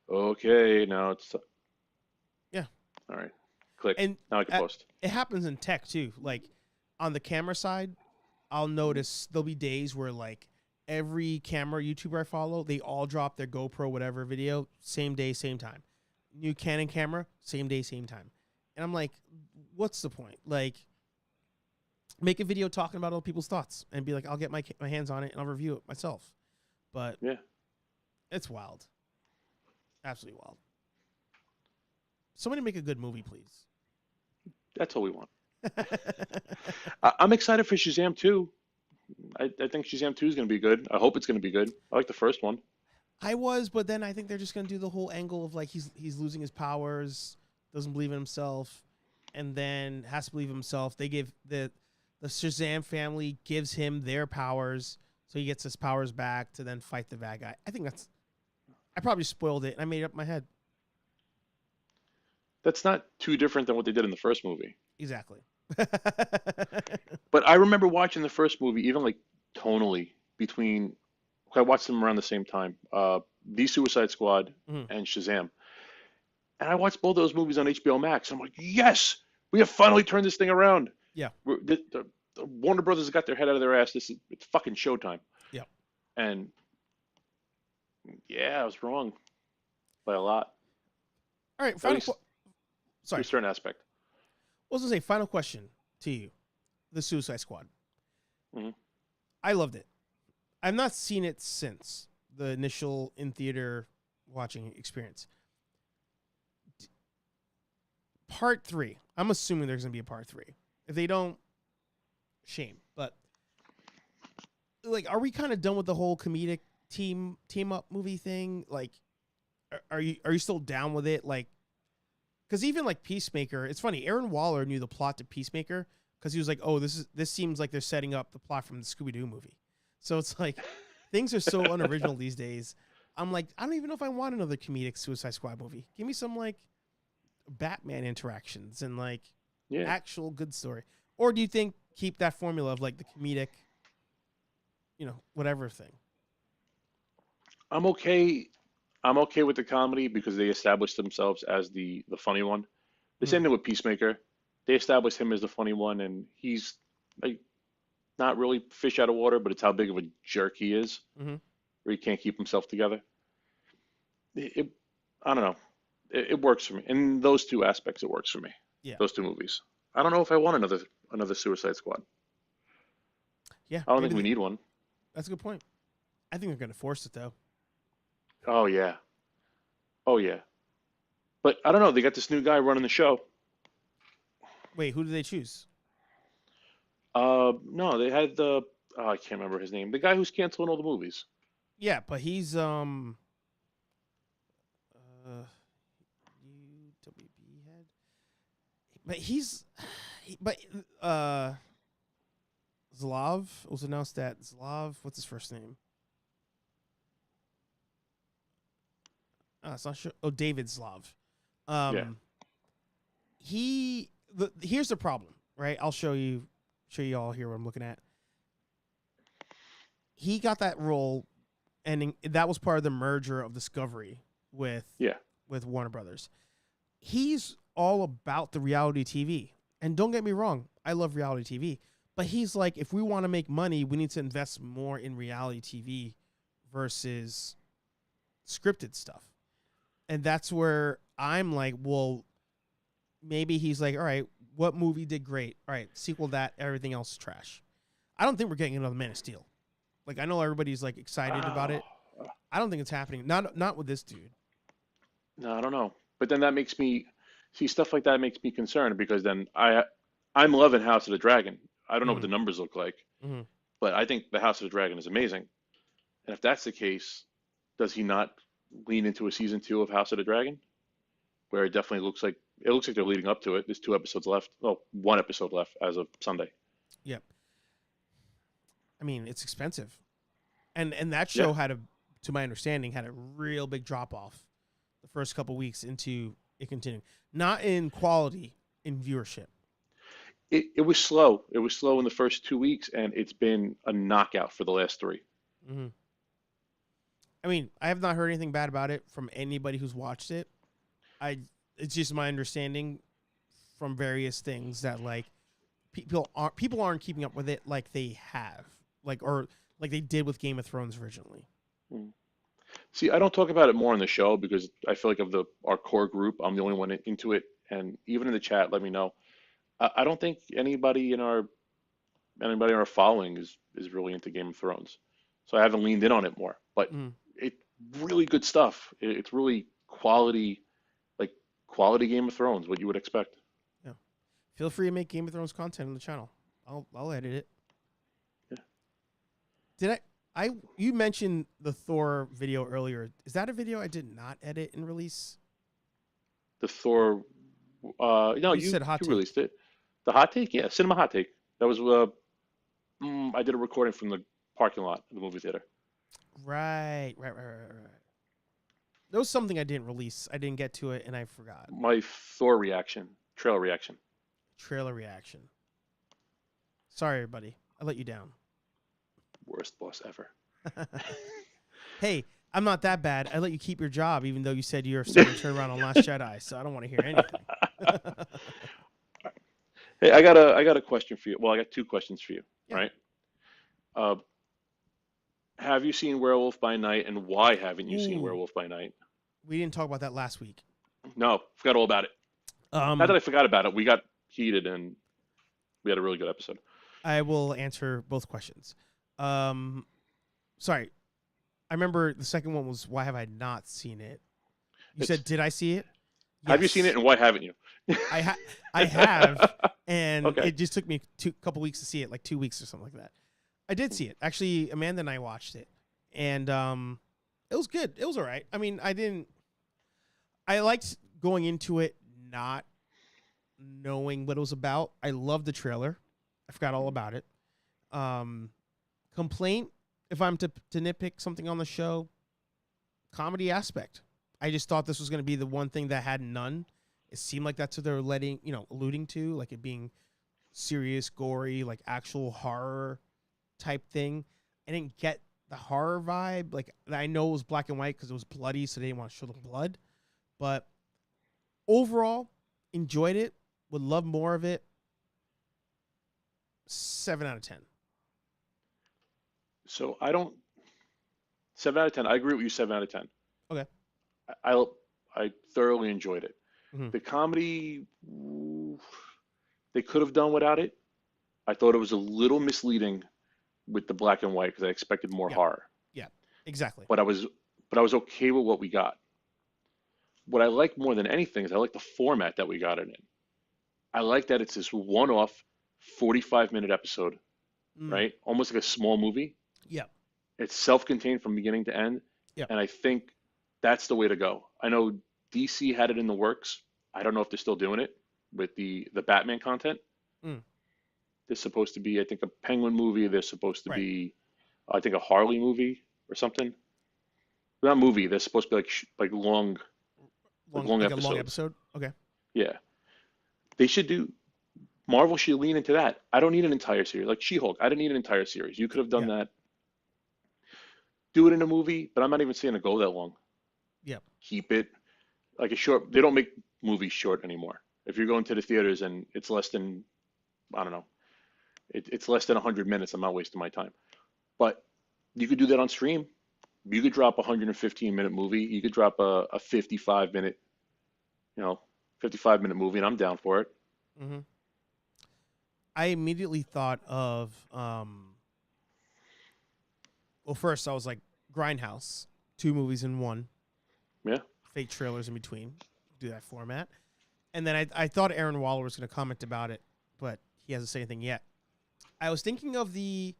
okay, now it's. Yeah. All right. Click. And Now I can post. it happens in tech too. Like on the camera side, I'll notice there'll be days where like every camera YouTuber I follow, they all drop their GoPro whatever video same day, same time. New Canon camera, same day, same time. And I'm like, what's the point? Like, make a video talking about other people's thoughts and be like, I'll get my hands on it and I'll review it myself. But yeah, it's wild. Absolutely wild. Somebody make a good movie, please. That's all we want. I'm excited for Shazam 2. I think Shazam 2 is going to be good. I hope it's going to be good. I like the first one. I was, but then I think they're just going to do the whole angle of like he's losing his powers, doesn't believe in himself, and then has to believe in himself. They give the Shazam family gives him their powers, so he gets his powers back to then fight the bad guy. I probably spoiled it, and I made it up in my head. That's not too different than what they did in the first movie. Exactly. But I remember watching the first movie, even like tonally, between, I watched them around the same time, The Suicide Squad and Shazam. And I watched both those movies on HBO Max. I'm like, yes, we have finally turned this thing around. Yeah. The Warner Brothers has got their head out of their ass. It's fucking showtime. Yeah. And yeah, I was wrong by a lot. All right. To a certain aspect. I was going to say, final question to you. The Suicide Squad. Mm-hmm. I loved it. I've not seen it since the initial in-theater watching experience. Part 3. I'm assuming there's going to be a part 3. If they don't, shame. But, like, are we kind of done with the whole comedic team-up movie thing? Like, are you still down with it? Like, because even like Peacemaker, it's funny. Aaron Waller knew the plot to Peacemaker because he was like, "Oh, this seems like they're setting up the plot from the Scooby-Doo movie." So it's like things are so unoriginal these days. I'm like, I don't even know if I want another comedic Suicide Squad movie. Give me some like Batman interactions and like actual good story. Or do you think keep that formula of like the comedic, whatever thing? I'm okay with the comedy because they established themselves as the funny one. The same thing with Peacemaker. They established him as the funny one, and he's like not really fish out of water, but it's how big of a jerk he is, where he can't keep himself together. I don't know. It works for me. In those two aspects, it works for me. Yeah. Those two movies. I don't know if I want another Suicide Squad. Yeah. I don't think we need one. That's a good point. I think they're going to force it, though. Oh, yeah. But I don't know. They got this new guy running the show. Wait, who did they choose? No, they had I can't remember his name. The guy who's canceling all the movies. Yeah, but he's UWB head. But Zlav, it was announced that Zlav, what's his first name? It's not sure. Oh, David Zlav. Here's the problem, right? I'll show you all here what I'm looking at. He got that role, and that was part of the merger of Discovery with Warner Brothers. He's all about the reality TV. And don't get me wrong, I love reality TV. But he's like, if we want to make money, we need to invest more in reality TV versus scripted stuff. And that's where I'm like, well, maybe he's like, all right, what movie did great? All right, sequel that, everything else is trash. I don't think we're getting another Man of Steel. Like, I know everybody's like excited about it. I don't think it's happening. Not with this dude. No, I don't know. But then that makes me see stuff like that makes me concerned because then I'm loving House of the Dragon. I don't know what the numbers look like, but I think the House of the Dragon is amazing. And if that's the case, does he not lean into a season 2 of House of the Dragon, where it definitely looks like they're leading up to it? There's 2 episodes left. Well, 1 episode left as of Sunday. Yep. I mean, it's expensive, and that show to my understanding, had a real big drop off the first couple weeks into it continuing. Not in quality, in viewership. It was slow. It was slow in the first 2 weeks, and it's been a knockout for the last 3. I mean, I have not heard anything bad about it from anybody who's watched it. it's just my understanding from various things that like people aren't keeping up with it like they have, or like they did with Game of Thrones originally. Mm. See, I don't talk about it more on the show because I feel like of our core group, I'm the only one into it, and even in the chat, let me know. I don't think anybody in our following is really into Game of Thrones, so I haven't leaned in on it more. But Mm. it's really good stuff. It's really quality, like quality Game of Thrones, what you would expect. Yeah. Feel free to make Game of Thrones content on the channel. I'll edit it. Yeah. Did you mentioned the Thor video earlier. Is that a video I did not edit and release? The Thor, no, You said hot you take. released it. The hot take, yeah, cinema hot take. That was I did a recording from the parking lot of the movie theater. Right. There was something I didn't release. I didn't get to it, and I forgot. My Thor reaction, trailer reaction. Trailer reaction. Sorry, everybody. I let you down. Worst boss ever. Hey, I'm not that bad. I let you keep your job, even though you said you're starting to turn around on Last Jedi. So I don't want to hear anything. Hey, I got a question for you. Well, I got two questions for you, Yeah. right? Uh, have you seen Werewolf by Night, and why haven't you seen Ooh. Werewolf by Night? We didn't talk about that last week. No, forgot all about it. Not that I forgot about it. We got heated, and we had a really good episode. I will answer both questions. Sorry. I remember the second one was, why have I not seen it? You said, did I see it? Have you seen it, and why haven't you? I have, and Okay. it just took me a couple weeks to see it, like 2 weeks or something like that. I did see it. Actually, Amanda and I watched it, and it was good. It was all right. I mean, I liked going into it not knowing what it was about. I loved the trailer. I forgot all about it. Complaint, if I'm to nitpick something on the show, comedy aspect. I just thought this was going to be the one thing that had none. It seemed like that's what they're alluding to, like it being serious, gory, like actual horror type thing. I didn't get the horror vibe. Like, I know it was black and white because it was bloody, so they didn't want to show the blood. But overall, enjoyed it. Would love more of it. 7 out of 10. So 7 out of 10. I agree with you. 7 out of 10. Okay. I thoroughly enjoyed it. Mhm. The comedy, they could have done without it. I thought it was a little misleading with the black and white because I expected more horror. Yeah, exactly. But I was okay with what we got. What I like more than anything is I like the format that we got it in. I like that it's this one-off 45-minute episode, right? Almost like a small movie. Yeah. It's self-contained from beginning to end. Yeah. And I think that's the way to go. I know DC had it in the works. I don't know if they're still doing it with the Batman content. There's supposed to be, I think, a Penguin movie. There's supposed to be, I think, a Harley movie or something. Not movie. They're supposed to be long episodes. A long episode? Okay. Yeah. They should do, Marvel should lean into that. I don't need an entire series. Like She-Hulk, I didn't need an entire series. You could have done that. Do it in a movie, but I'm not even saying to go that long. Yeah. Keep it like a short. They don't make movies short anymore. If you're going to the theaters and it's less than, I don't know, it's less than 100 minutes, I'm not wasting my time. But you could do that on stream. You could drop a 115-minute movie. You could drop a 55-minute, 55-minute movie, and I'm down for it. Mm-hmm. I immediately thought of, first I was like, Grindhouse, 2 movies in one. Yeah. Fake trailers in between. Do that format. And then I thought Aaron Waller was going to comment about it, but he hasn't said anything yet. I was thinking of the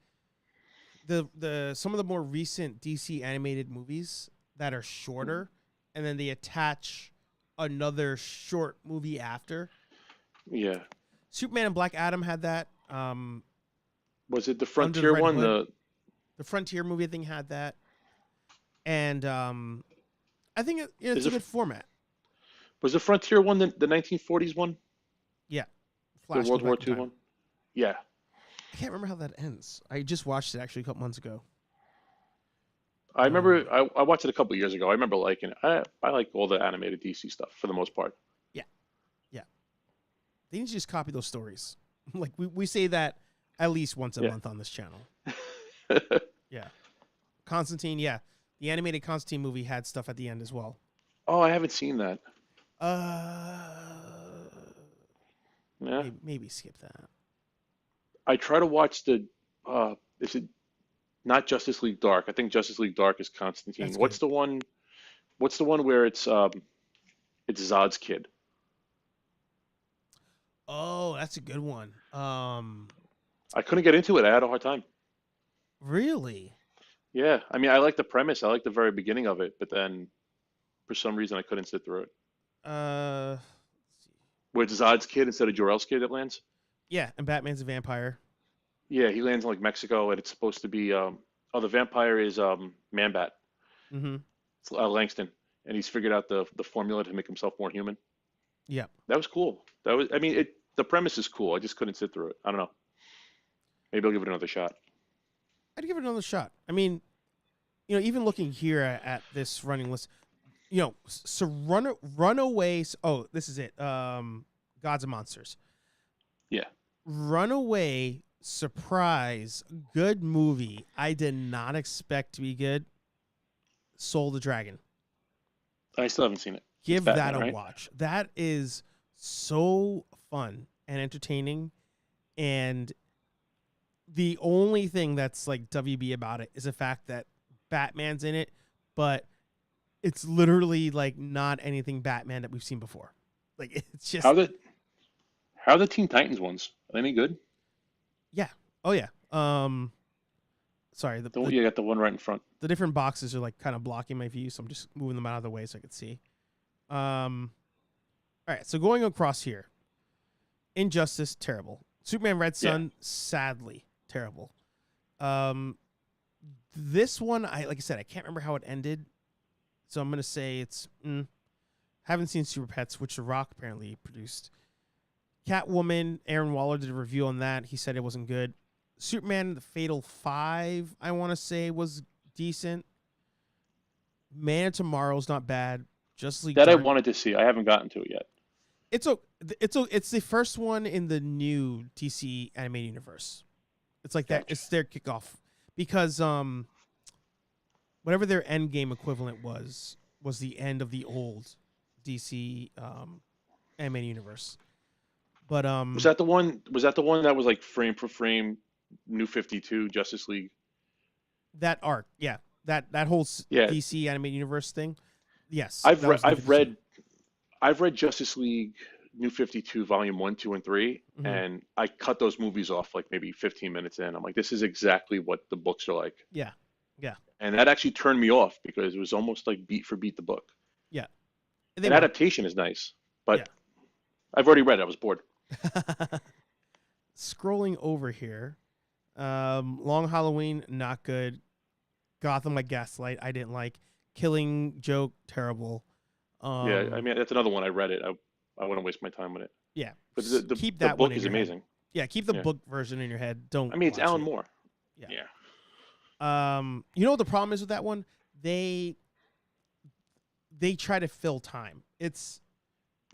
some of the more recent DC animated movies that are shorter, and then they attach another short movie after. Yeah. Superman and Black Adam had that. Was it the Frontier one? The Frontier movie, I think, had that. And I think it's a good format. Was the Frontier one the 1940s one? Yeah. The World War II one? Yeah. I can't remember how that ends. I just watched it actually a couple months ago. I remember I watched it a couple years ago. I remember liking it. I like all the animated DC stuff for the most part. They need to just copy those stories. Like we say that at least once a Yeah. month on this channel. Yeah. Constantine, yeah. The animated Constantine movie had stuff at the end as well. Oh, I haven't seen that. Yeah. Maybe skip that. I try to watch the is it not Justice League Dark? I think Justice League Dark is Constantine. That's What's good. the one where it's Zod's kid? Oh, that's a good one. I couldn't get into it. I had a hard time. Really? Yeah. I mean, I like the premise. I like the very beginning of it, but then for some reason I couldn't sit through it. Let's see. Where it's Zod's kid instead of Jor-El's kid that lands? Yeah, and Batman's a vampire. Yeah, he lands in like Mexico, and it's supposed to be the vampire is Man-Bat. Mm-hmm. It's Langston, and he's figured out the formula to make himself more human. Yeah. That was cool. I mean, the premise is cool. I just couldn't sit through it. I don't know. Maybe I'll give it another shot. I'd give it another shot. I mean, even looking here at this running list, so Runaways. Oh, this is it. Gods and Monsters. Yeah. Runaway, surprise, good movie. I did not expect to be good. Soul the Dragon. I still haven't seen it. Give Batman, that a right? watch. That is so fun and entertaining. And the only thing that's like WB about it is the fact that Batman's in it, but it's literally like not anything Batman that we've seen before. Like it's just How are the Teen Titans ones? Are they any good? yeah. Oh yeah. Sorry, You got the one right in front. the different boxes are like kind of blocking my view, so I'm just moving them out of the way so I could see. All right, so going across here, Injustice, terrible. Superman Red Sun, sadly terrible. This one, like I said, I can't remember how it ended, so I'm gonna say it's. Haven't seen Super Pets, which The Rock apparently produced. Catwoman, Aaron Waller did a review on that. He said it wasn't good. Superman the Fatal 5, I want to say, was decent. Man of Tomorrow's not bad. Justice League That I Dark. wanted to see. I haven't gotten to it yet. It's the first one in the new DC animated universe. It's like that. Gotcha. It's their kickoff because whatever their end game equivalent was the end of the old DC animated universe. But Was that the one? Was that the one that was like frame for frame, New 52, Justice League? that arc, yeah, that whole Yeah. DC animated universe thing. Yes, I've that was read Justice League New 52 Volume 1, 2, and 3, Mhm. and I cut those movies off like maybe 15 minutes in. I'm like, this is exactly what the books are like. Yeah. And that actually turned me off because it was almost like beat for beat the book. Yeah. An adaptation is nice, but Yeah. I've already read it. I was bored. Scrolling over here, Long Halloween, not good. Gotham like Gaslight, I didn't like. Killing Joke, terrible. Yeah, I mean, that's another one. I read it. I wouldn't waste my time with it. Yeah, But keep the that one book in is your head. amazing. Yeah, keep the Yeah. book version in your head. Don't. I mean, it's watch Alan it. Moore. Yeah. Yeah. You know what the problem is with that one? They try to fill time. It's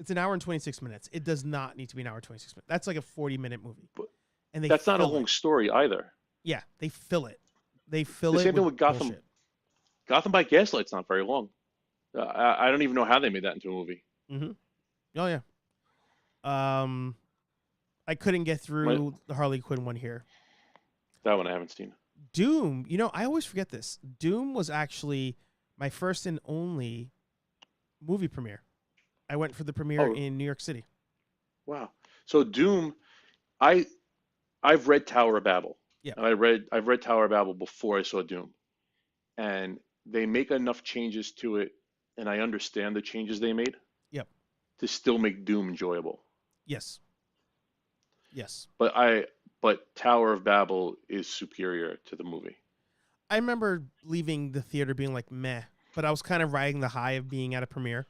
an hour and 26 minutes. It does not need to be an hour and 26 minutes. That's like a 40-minute movie. But And That's not a fill long it. story either. Yeah, they fill it. They fill The it same thing with with Gotham. bullshit. Gotham by Gaslight's not very long. I don't even know how they made that into a movie. Mm-hmm. Oh yeah. I couldn't get through the Harley Quinn one here. That one I haven't seen. Doom. I always forget this. Doom was actually my first and only movie premiere. I went for the premiere in New York City. Wow. So Doom, I've read Tower of Babel. Yeah. And I've read Tower of Babel before I saw Doom. And they make enough changes to it, and I understand the changes they made. Yep. To still make Doom enjoyable. Yes. But Tower of Babel is superior to the movie. I remember leaving the theater being like meh, but I was kind of riding the high of being at a premiere.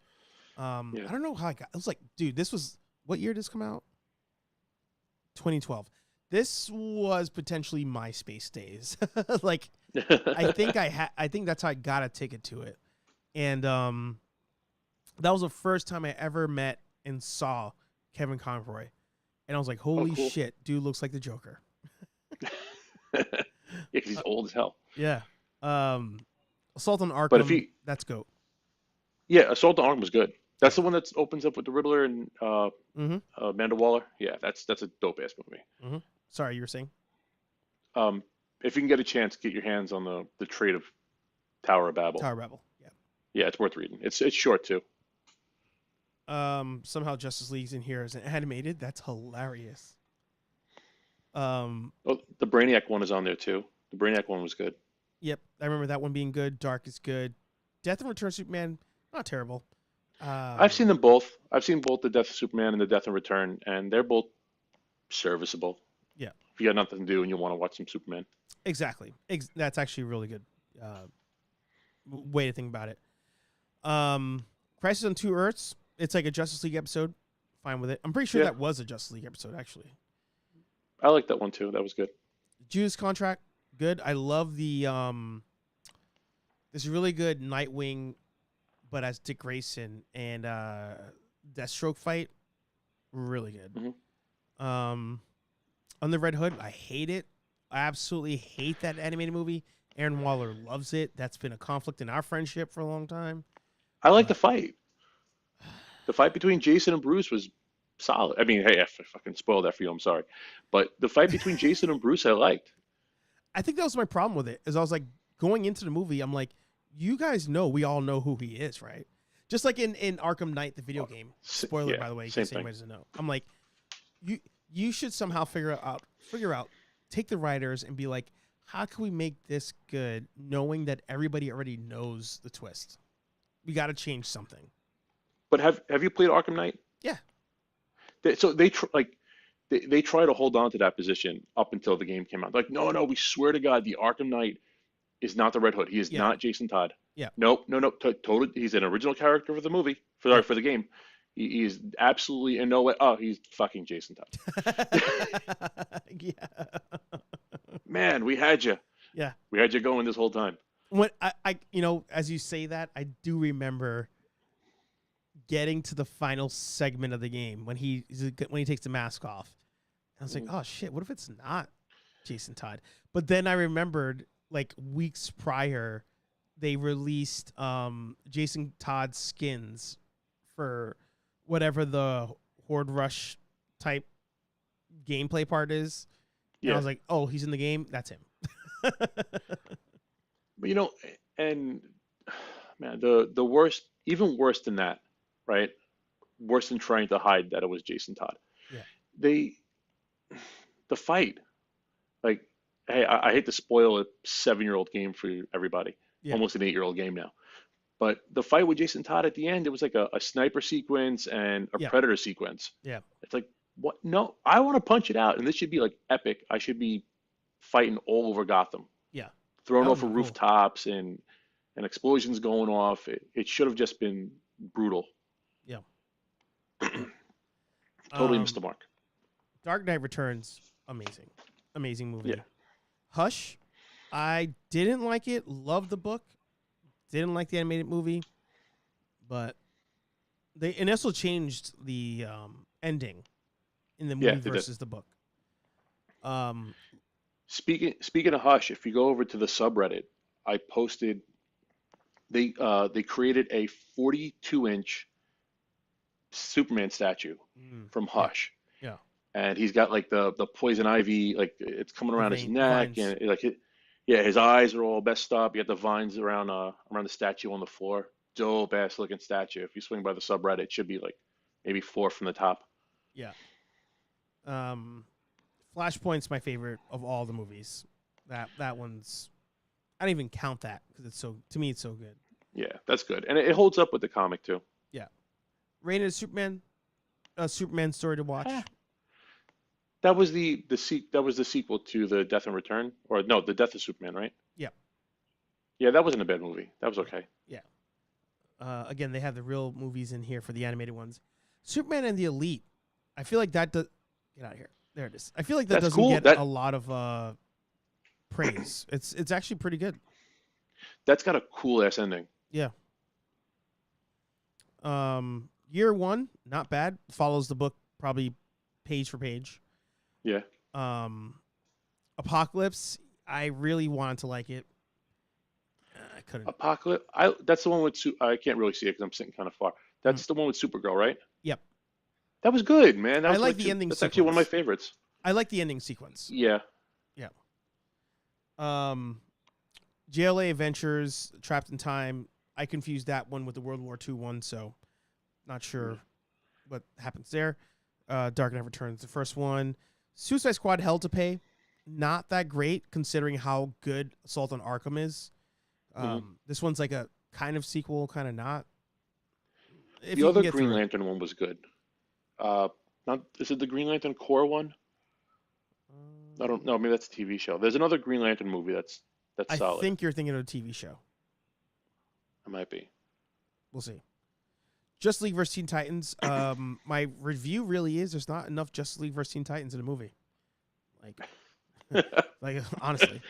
I don't know how I got. I was like, dude, this was what year did this come out? 2012. This was potentially MySpace days. Like, I think that's how I got a ticket to it, and that was the first time I ever met and saw Kevin Conroy. and I was like, Oh, holy cool. shit, dude looks like the Joker. Yeah, because he's old as hell. Yeah. Assault on But if Arkham, he, that's GOAT. yeah, Assault on Arkham was good. That's Yeah. the one that opens up with the Riddler and Mm-hmm. Amanda Waller. Yeah, that's a dope ass movie. Mm-hmm. Sorry, you were saying? Um, if you can get a chance, get your hands on the trade of Tower of Babel. Tower Rebel. Yeah. Yeah, it's worth reading. It's short too. Somehow Justice League's in here as an animated. That's hilarious. Um, Oh, the Brainiac one is on there too. The Brainiac one was good. yep, I remember that one being good. Dark is good. Death and Return of Superman, not terrible. I've seen them both. I've seen both the Death of Superman and the Death and Return, and they're both serviceable. Yeah, If you got nothing to do and you want to watch some Superman. exactly. That's actually a really good way to think about it. Crisis on Two Earths. It's like a Justice League episode. Fine with it. I'm pretty sure Yeah, that was a Justice League episode, actually. I like that one too. That was good. Judas Contract, good. I love the this really good Nightwing, but as Dick Grayson and Deathstroke fight, really good. On the Red Hood, I hate it. I absolutely hate that animated movie. Aaron Waller loves it. That's been a conflict in our friendship for a long time. I like the But fight. The fight between Jason and Bruce was solid. I mean, hey, if I fucking spoiled that for you, I'm sorry. But the fight between Jason and Bruce, I liked. I think that was my problem with it. Is I was like going into the movie, I'm like, you guys know, we all know who he is, right? Just like in Arkham Knight, the video game. Spoiler, Yeah, by the way, in same case thing. anybody doesn't know. I'm like, you should somehow figure out, take the writers and be like, how can we make this good, knowing that everybody already knows the twist? We got to change something. But have you played Arkham Knight? Yeah, So they try to hold on to that position up until the game came out. Like, no, no, we swear to God, the Arkham Knight is not the Red Hood. He is yeah, not Jason Todd. yeah, Nope, no, no, totally. He's an original character for the movie, yeah. for the game. He is absolutely in no way. Oh, he's fucking Jason Todd. Yeah, Man, we had you. yeah. We had you going this whole time. When I, as you say that, I do remember getting to the final segment of the game when he takes the mask off. I was like, oh shit, what if it's not Jason Todd? But then I remembered like weeks prior, they released Jason Todd skins for whatever the Horde Rush type gameplay part is. And I Yeah, was like, oh, he's in the game. That's him. but and man, the worst, even worse than that, right? Worse than trying to hide that it was Jason Todd. Yeah. They, the fight, like, hey, I hate to spoil a 7-year-old game for everybody, Yeah. almost an 8-year-old game now. But the fight with Jason Todd at the end, it was like a sniper sequence and a Yeah. predator sequence. Yeah. It's like, what? No, I want to punch it out, and this should be like epic. I should be fighting all over Gotham, Yeah. thrown That would off be of cool. rooftops and explosions going off. It should have just been brutal. Yeah. Totally missed the mark. Dark Knight Returns, amazing. Amazing movie. Yeah. Hush, I didn't like it. Loved the book. Didn't like the animated movie. But they also changed the ending in the movie Yeah, they did. versus the book. Um, Speaking of Hush, if you go over to the subreddit, I posted they created a 42-inch Superman statue from yeah, Hush, yeah. and he's got like the poison ivy, like it's coming The around his vein, neck, vines. and yeah, his eyes are all messed up. You got the vines around the statue on the floor. Dope ass looking statue. If you swing by the subreddit, it should be like maybe 4 from the top. Yeah. Flashpoint's my favorite of all the movies. That one's, I don't even count that because to me it's so good. Yeah, that's good, and it holds up with the comic too. Yeah. Rated Superman, a Superman story to watch. Eh. That was that was the sequel to the Death and Return, or no, the Death of Superman, right? Yeah. Yeah, that wasn't a bad movie. That was okay. Yeah. Again, they have the real movies in here for the animated ones. Superman and the Elite. I feel like that does. Get out of here. There it is. I feel like that That's doesn't cool. get a lot of praise. It's actually pretty good. That's got a cool ass ending. Yeah. Year One, not bad. Follows the book probably page for page. Yeah. Apocalypse, I really wanted to like it. I couldn't. Apocalypse. That's the one with I can't really see it because I'm sitting kind of far. Mm. That's the one with Supergirl, right? Yep. That was good, man. That I was like the ending That's sequence. actually one of my favorites. I like the ending sequence. Yeah. Yeah. JLA Adventures, Trapped in Time. I confused that one with the World War II one, so not sure what happens there. Dark Knight Returns, the first one. Suicide Squad, Hell to Pay. Not that great considering how good Assault on Arkham is. This one's like a kind of sequel, kind of not. If The you can other get Green through it. Lantern one was good. Not is it the Green Lantern Corps one? I don't know. Maybe that's a TV show. There's another Green Lantern movie that's I solid. think you're thinking of a TV show. It might be. We'll see. Justice League vs. Teen Titans. My review really is there's not enough Justice League vs. Teen Titans in a movie. Like honestly.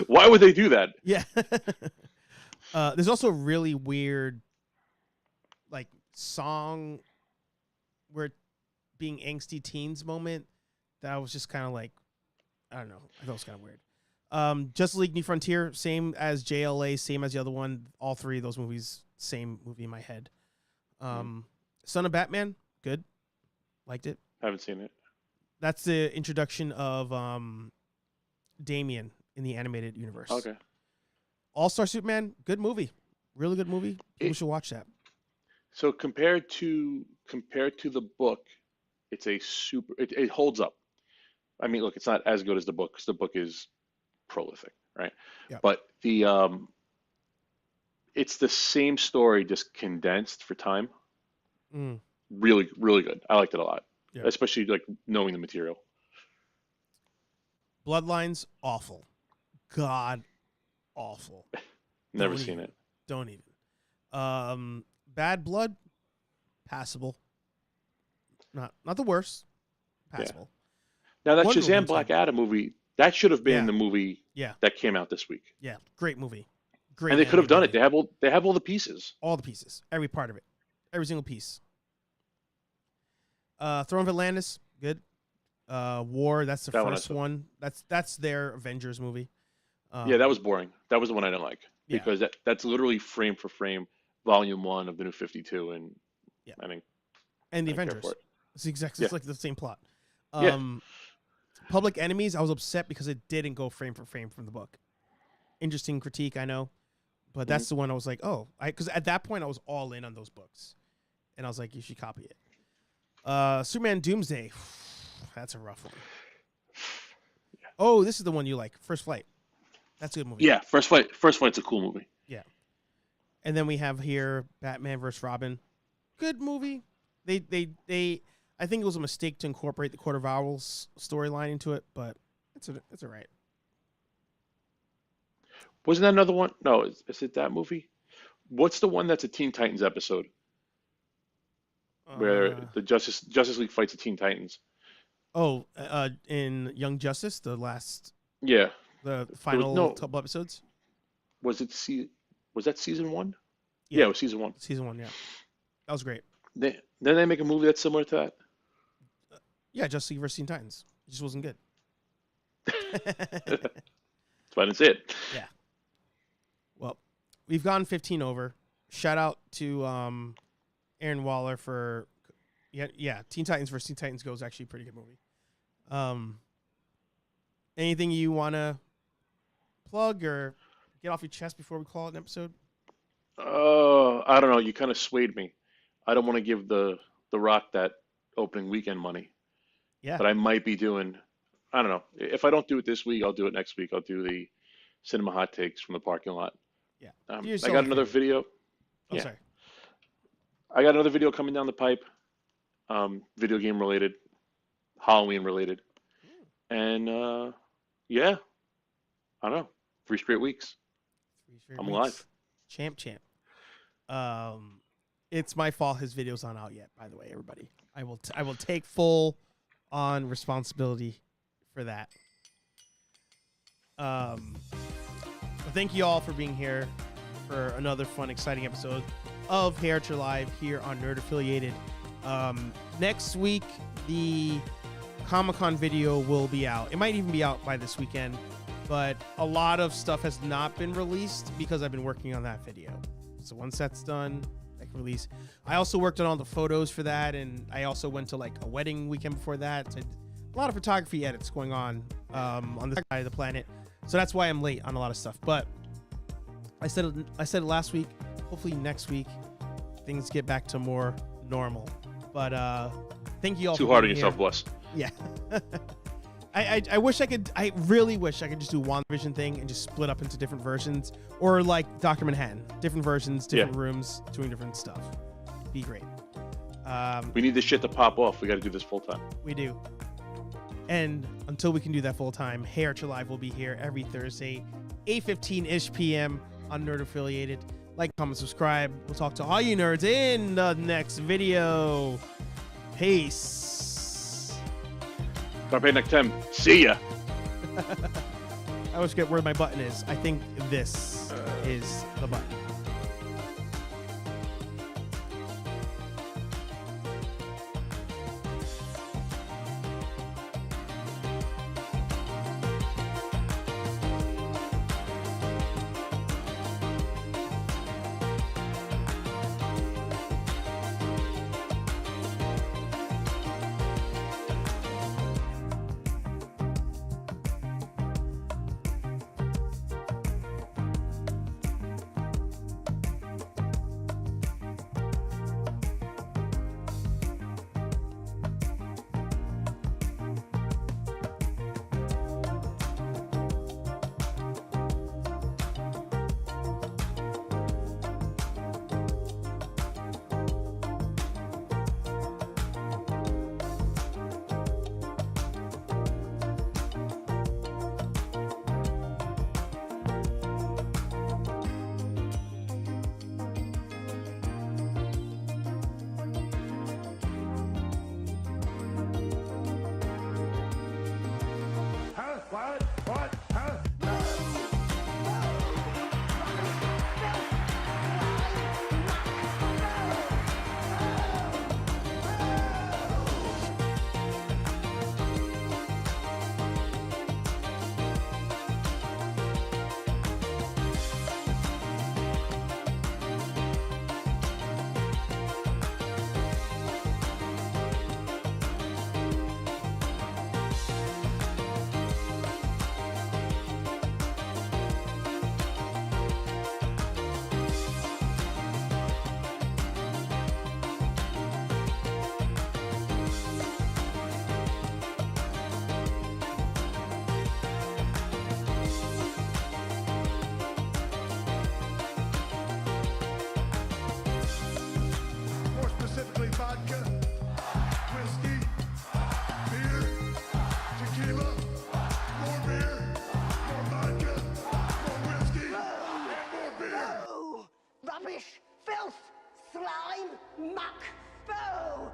Why would they do that? Yeah. There's also a really weird like song where being angsty teens moment that was just kind of like, I don't know. I thought it was kind of weird. Justice League New Frontier, same as JLA, same as the other one. All three of those movies, same movie in my head. Son of Batman, good. Liked it. Haven't seen it. That's the introduction of Damian in the animated universe. Okay. All-Star Superman, good movie. Really good movie. People should watch that. So compared to the book, it's a super. It holds up. I mean, look, it's not as good as the book because the book is prolific, right? Yeah. But it's the same story, just condensed for time. Really, really good. I liked it a lot, especially like knowing the material. Bloodlines, awful. God, awful. Never seen it. Don't even. Bad Blood, passable. Not the worst. Passable. Now that Wonder Shazam Woman's Black good. Adam movie, that should have been the movie that came out this week. Yeah, great movie. Great. And they could have done it. movie. They have all the pieces. All the pieces. Every part of it. Every single piece. Throne of Atlantis, good. War, that's the first one. That's their Avengers movie. Yeah, that was boring. That was the one I didn't like Yeah. because that's literally frame for frame, volume 1 of the New 52, and I think and the I didn't care Avengers. for it. It's exactly it's like the same plot. Yeah. Public Enemies, I was upset because it didn't go frame for frame from the book. Interesting critique, I know, but that's the one I was like, oh, because at that point I was all in on those books, and I was like, you should copy it. Superman Doomsday, that's a rough one. Yeah. Oh, this is the one you like, First Flight. That's a good movie. Yeah, First Flight's a cool movie. Yeah. And then we have here Batman vs. Robin. Good movie. They I think it was a mistake to incorporate the Court of Owls storyline into it, but it's all right. Wasn't that another one? No, is it that movie? What's the one that's a Teen Titans episode where the Justice League fights the Teen Titans? Oh, in Young Justice, the last. Yeah. The final couple episodes. Was that season 1? Yeah, it was season 1. Season 1, yeah. That was great. Then they make a movie that's similar to that? Yeah, Justice League vs. Teen Titans. It just wasn't good. That's why I didn't see it. Yeah. Well, we've gone 15 over. Shout out to Aaron Waller for Teen Titans vs. Teen Titans Go is actually a pretty good movie. Anything you want to plug or get off your chest before we call it an episode? I don't know. You kind of swayed me. I don't want to give the Rock that opening weekend money. Yeah. But I might be doing, I don't know. If I don't do it this week, I'll do it next week. I'll do the cinema hot takes from the parking lot. Yeah. I got another video. Oh, sorry. I got another video coming down the pipe. Video game related, Halloween related. And I don't know. 3 straight weeks. I'm alive. Champ. It's my fault his video's not out yet, by the way, everybody. I will take full on responsibility for that. Thank you all for being here for another fun, exciting episode of HeyArcher Live here on Nerd Affiliated Next week, the Comic-Con video will be out. It might even be out by this weekend, but a lot of stuff has not been released because I've been working on that video. So once that's done, I can release. I also worked on all the photos for that, and I also went to like a wedding weekend before that. So a lot of photography edits going on this side of the planet. So that's why I'm late on a lot of stuff. But I said it last week. Hopefully next week things get back to more normal. But thank you all. Too for hard on being yourself, here. boss. Yeah. I wish I could. I really wish I could just do one vision thing and just split up into different versions, or like Dr. Manhattan, different versions, different rooms, doing different stuff. Be great. We need this shit to pop off. We got to do this full time. We do. And until we can do that full time, HeyArcher Live will be here every Thursday, 8:15-ish p.m. on Nerd Affiliated. Like, comment, subscribe. We'll talk to all you nerds in the next video. Peace. Carpe Noctem. See ya. I always forget where my button is. I think this is the button. What? Huh? More specifically, vodka, whiskey, beer, tequila, more beer, more vodka, more whiskey, and more beer. Rubbish, filth, slime, muck, boo!